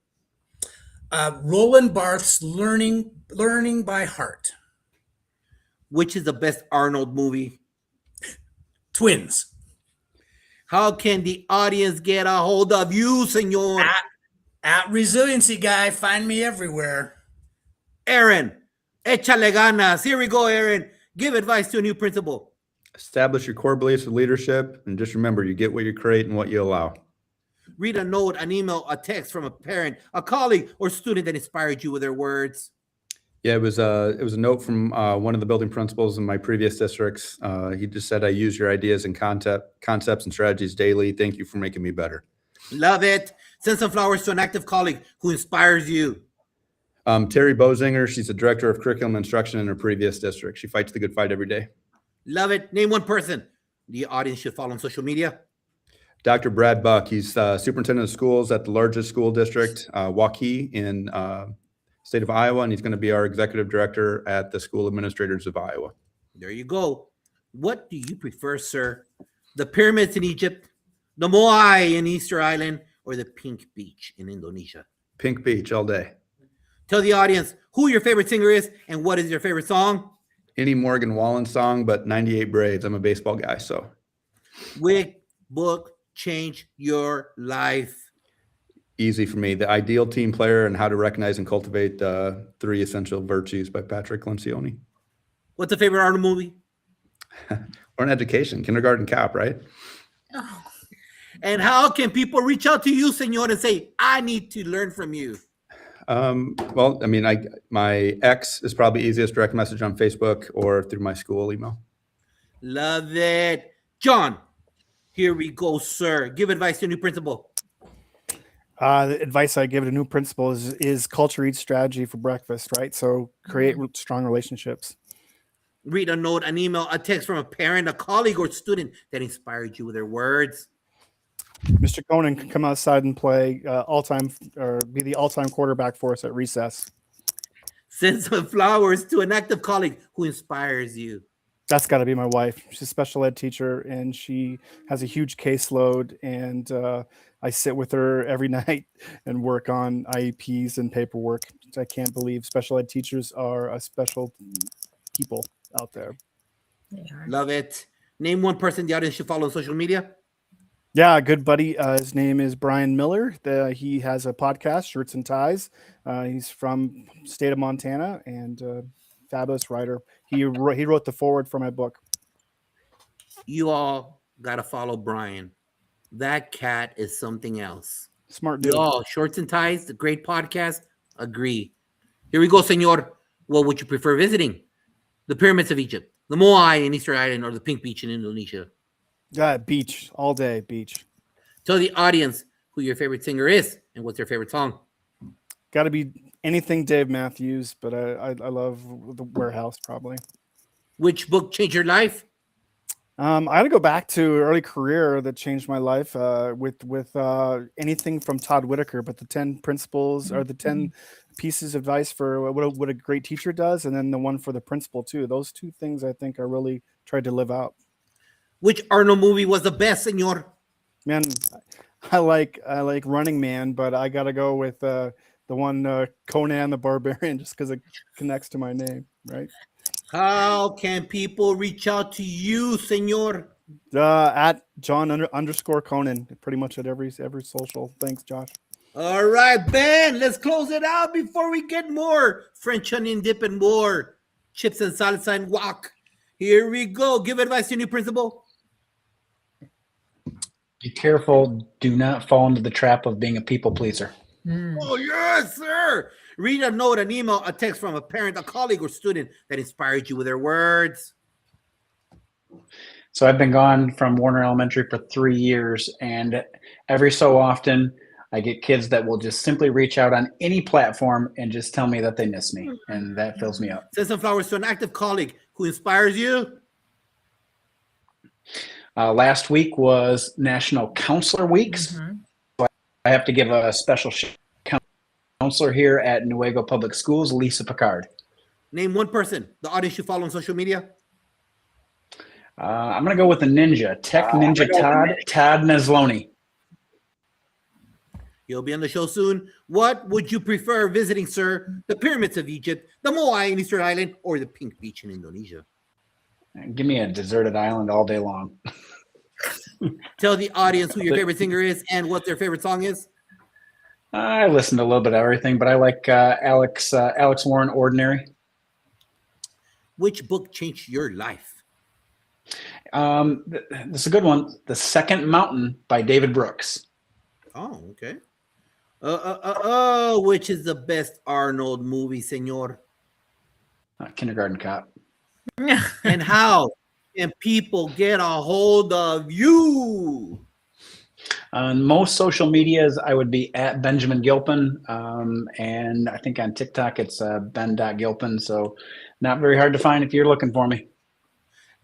Roland Barthes' Learning by Heart. Which is the best Arnold movie? Twins. How can the audience get a hold of you, senor? At Resiliency Guy. Find me everywhere. Aaron, échale ganas. Here we go, Aaron. Give advice to a new principal. Establish your core beliefs of leadership, and just remember, you get what you create and what you allow. Read a note, an email, a text from a parent, a colleague, or student that inspired you with their words. Yeah, it was a note from one of the building principals in my previous districts. He just said, "I use your ideas and concepts and strategies daily. Thank you for making me better." Love it. Send some flowers to an active colleague who inspires you. Terry Bozinger, she's the director of curriculum instruction in her previous district. She fights the good fight every day. Love it. Name one person the audience should follow on social media. Dr. Brad Buck, he's superintendent of schools at the largest school district, Waukee, in state of Iowa, and he's going to be our executive director at the School Administrators of Iowa. There you go. What do you prefer, sir? The pyramids in Egypt, the Moai in Easter Island, or the Pink Beach in Indonesia? Pink Beach all day. Tell the audience who your favorite singer is and what is your favorite song. Any Morgan Wallen song, but 98 Braves. I'm a baseball guy, so. Which book changed your life? Easy for me. The Ideal Team Player and How to Recognize and Cultivate the Three Essential Virtues by Patrick Lencioni. What's a favorite Arnold movie? Or an education, Kindergarten Cop, right? Oh, And how can people reach out to you, senor, and say, I need to learn from you? Well, I mean, my ex is probably easiest, direct message on Facebook or through my school email. Love it. John, here we go, sir. Give advice to a new principal. The advice I give to new principal is culture eats strategy for breakfast, right? So create strong relationships. Read a note, an email, a text from a parent, a colleague, or student that inspired you with their words. Mr. Conan can come outside and play all-time or be the all-time quarterback for us at recess. Send some flowers to an active colleague who inspires you. That's got to be my wife. She's a special ed teacher, and she has a huge caseload, and I sit with her every night and work on IEPs and paperwork. I can't believe special ed teachers are a special people out there. they are. Love it. Name one person the audience should follow on social media. Yeah, a good buddy. His name is Brian Miller. He has a podcast, Shirts and Ties. He's from state of Montana and fabulous writer. He wrote the foreword for my book. You all got to follow Brian. That cat is something else. Smart dude. Y'all, Shorts and Ties, the great podcast. Agree. Here we go, senor. What would you prefer visiting? The pyramids of Egypt, the Moai in Easter Island, or the Pink Beach in Indonesia? Beach all day. Beach. Tell the audience who your favorite singer is and what's their favorite song. Got to be anything Dave Matthews, but I love The Warehouse probably. Which book changed your life? I had to go back to early career that changed my life with anything from Todd Whitaker, but the 10 principles or the 10 pieces of advice for what a great teacher does, and then the one for the principal too. Those two things I think I really tried to live out. Which Arnold movie was the best, senor? Man, I like Running Man, but I got to go with the one Conan the Barbarian just because it connects to my name, right? How can people reach out to you, senor? At John _ Conan, pretty much at every social. Thanks, Josh. All right, Ben, let's close it out before we get more French onion dip and more chips and salsa and guac. Here we go. Give advice to your new principal. Be careful. Do not fall into the trap of being a people pleaser. Oh, yes, sir. Read a note, an email, a text from a parent, a colleague, or student that inspired you with their words. So I've been gone from Warner Elementary for 3 years, and every so often I get kids that will just simply reach out on any platform and just tell me that they miss me, and that fills me up. Send some flowers to an active colleague who inspires you. Last week was National Counselor Weeks. So I have to give a special counselor here at Newaygo Public Schools, Lisa Picard. Name one person the audience should follow on social media. I'm going to go with the ninja, Tech Ninja Todd Nesloni. He'll be on the show soon. What would you prefer visiting, sir? The pyramids of Egypt, the Moai in Easter Island, or the Pink Beach in Indonesia? Give me a deserted island all day long. Tell the audience who your favorite singer is and what their favorite song is. I listened to a little bit of everything, but I like Alex Warren, Ordinary. Which book changed your life? This is a good one. The Second Mountain by David Brooks. Oh, okay. Which is the best Arnold movie, senor? Kindergarten Cop. And how can people get a hold of you? On most social medias, I would be at Benjamin Gilpin. And I think on TikTok, it's ben.gilpin. So not very hard to find if you're looking for me.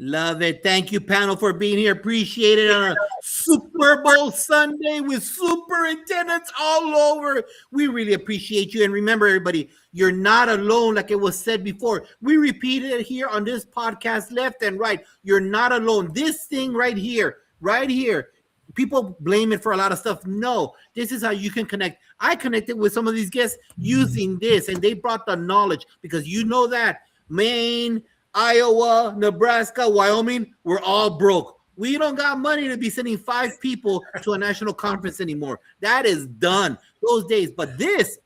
Love it. Thank you, panel, for being here. Appreciate it on a Super Bowl Sunday with superintendents all over. We really appreciate you. And remember, everybody, you're not alone, like it was said before. We repeated it here on this podcast, left and right. You're not alone. This thing right here, people blame it for a lot of stuff. No, this is how you can connect. I connected with some of these guests using this, and they brought the knowledge, because you know that Maine, Iowa, Nebraska, Wyoming, we're all broke. We don't got money to be sending 5 people to a national conference anymore. That is done, those days. But this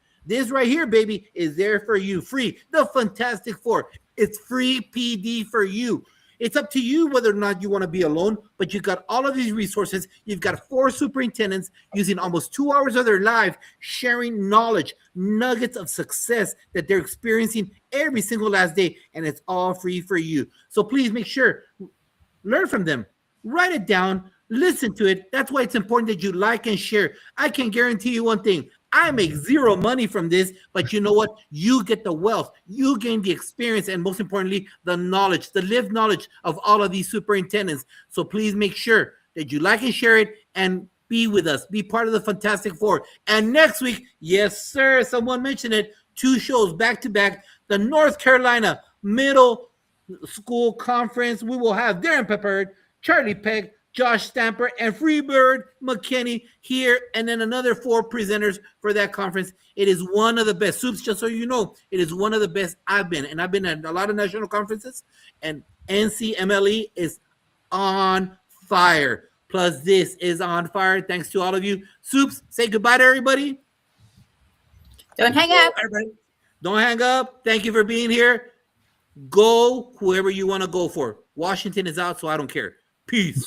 right here, baby, is there for you, free. The Fantastic Four. It's free PD for you. It's up to you whether or not you want to be alone, but you've got all of these resources. You've got 4 superintendents using almost 2 hours of their life, sharing knowledge, nuggets of success that they're experiencing every single last day, and it's all free for you. So please make sure, learn from them, write it down, listen to it. That's why it's important that you like and share. I can guarantee you one thing. I make zero money from this, but you know what? You get the wealth, you gain the experience, and most importantly, the knowledge, the lived knowledge of all of these superintendents. So please make sure that you like and share it, and be with us, be part of the Fantastic Four. And next week, yes, sir, someone mentioned it, 2 shows back to back, the North Carolina Middle School Conference. We will have Darren Peppard, Charlie Peck, Josh Stamper, and Freebird McKinney here, and then another 4 presenters for that conference. It is one of the best. Soups, just so you know, it is one of the best I've been. And I've been at a lot of national conferences, and NCMLE is on fire. Plus, this is on fire. Thanks to all of you. Soups, say goodbye to everybody. Don't hang up. Don't hang up. Thank you for being here. Go whoever you want to go for. Washington is out, so I don't care. Peace.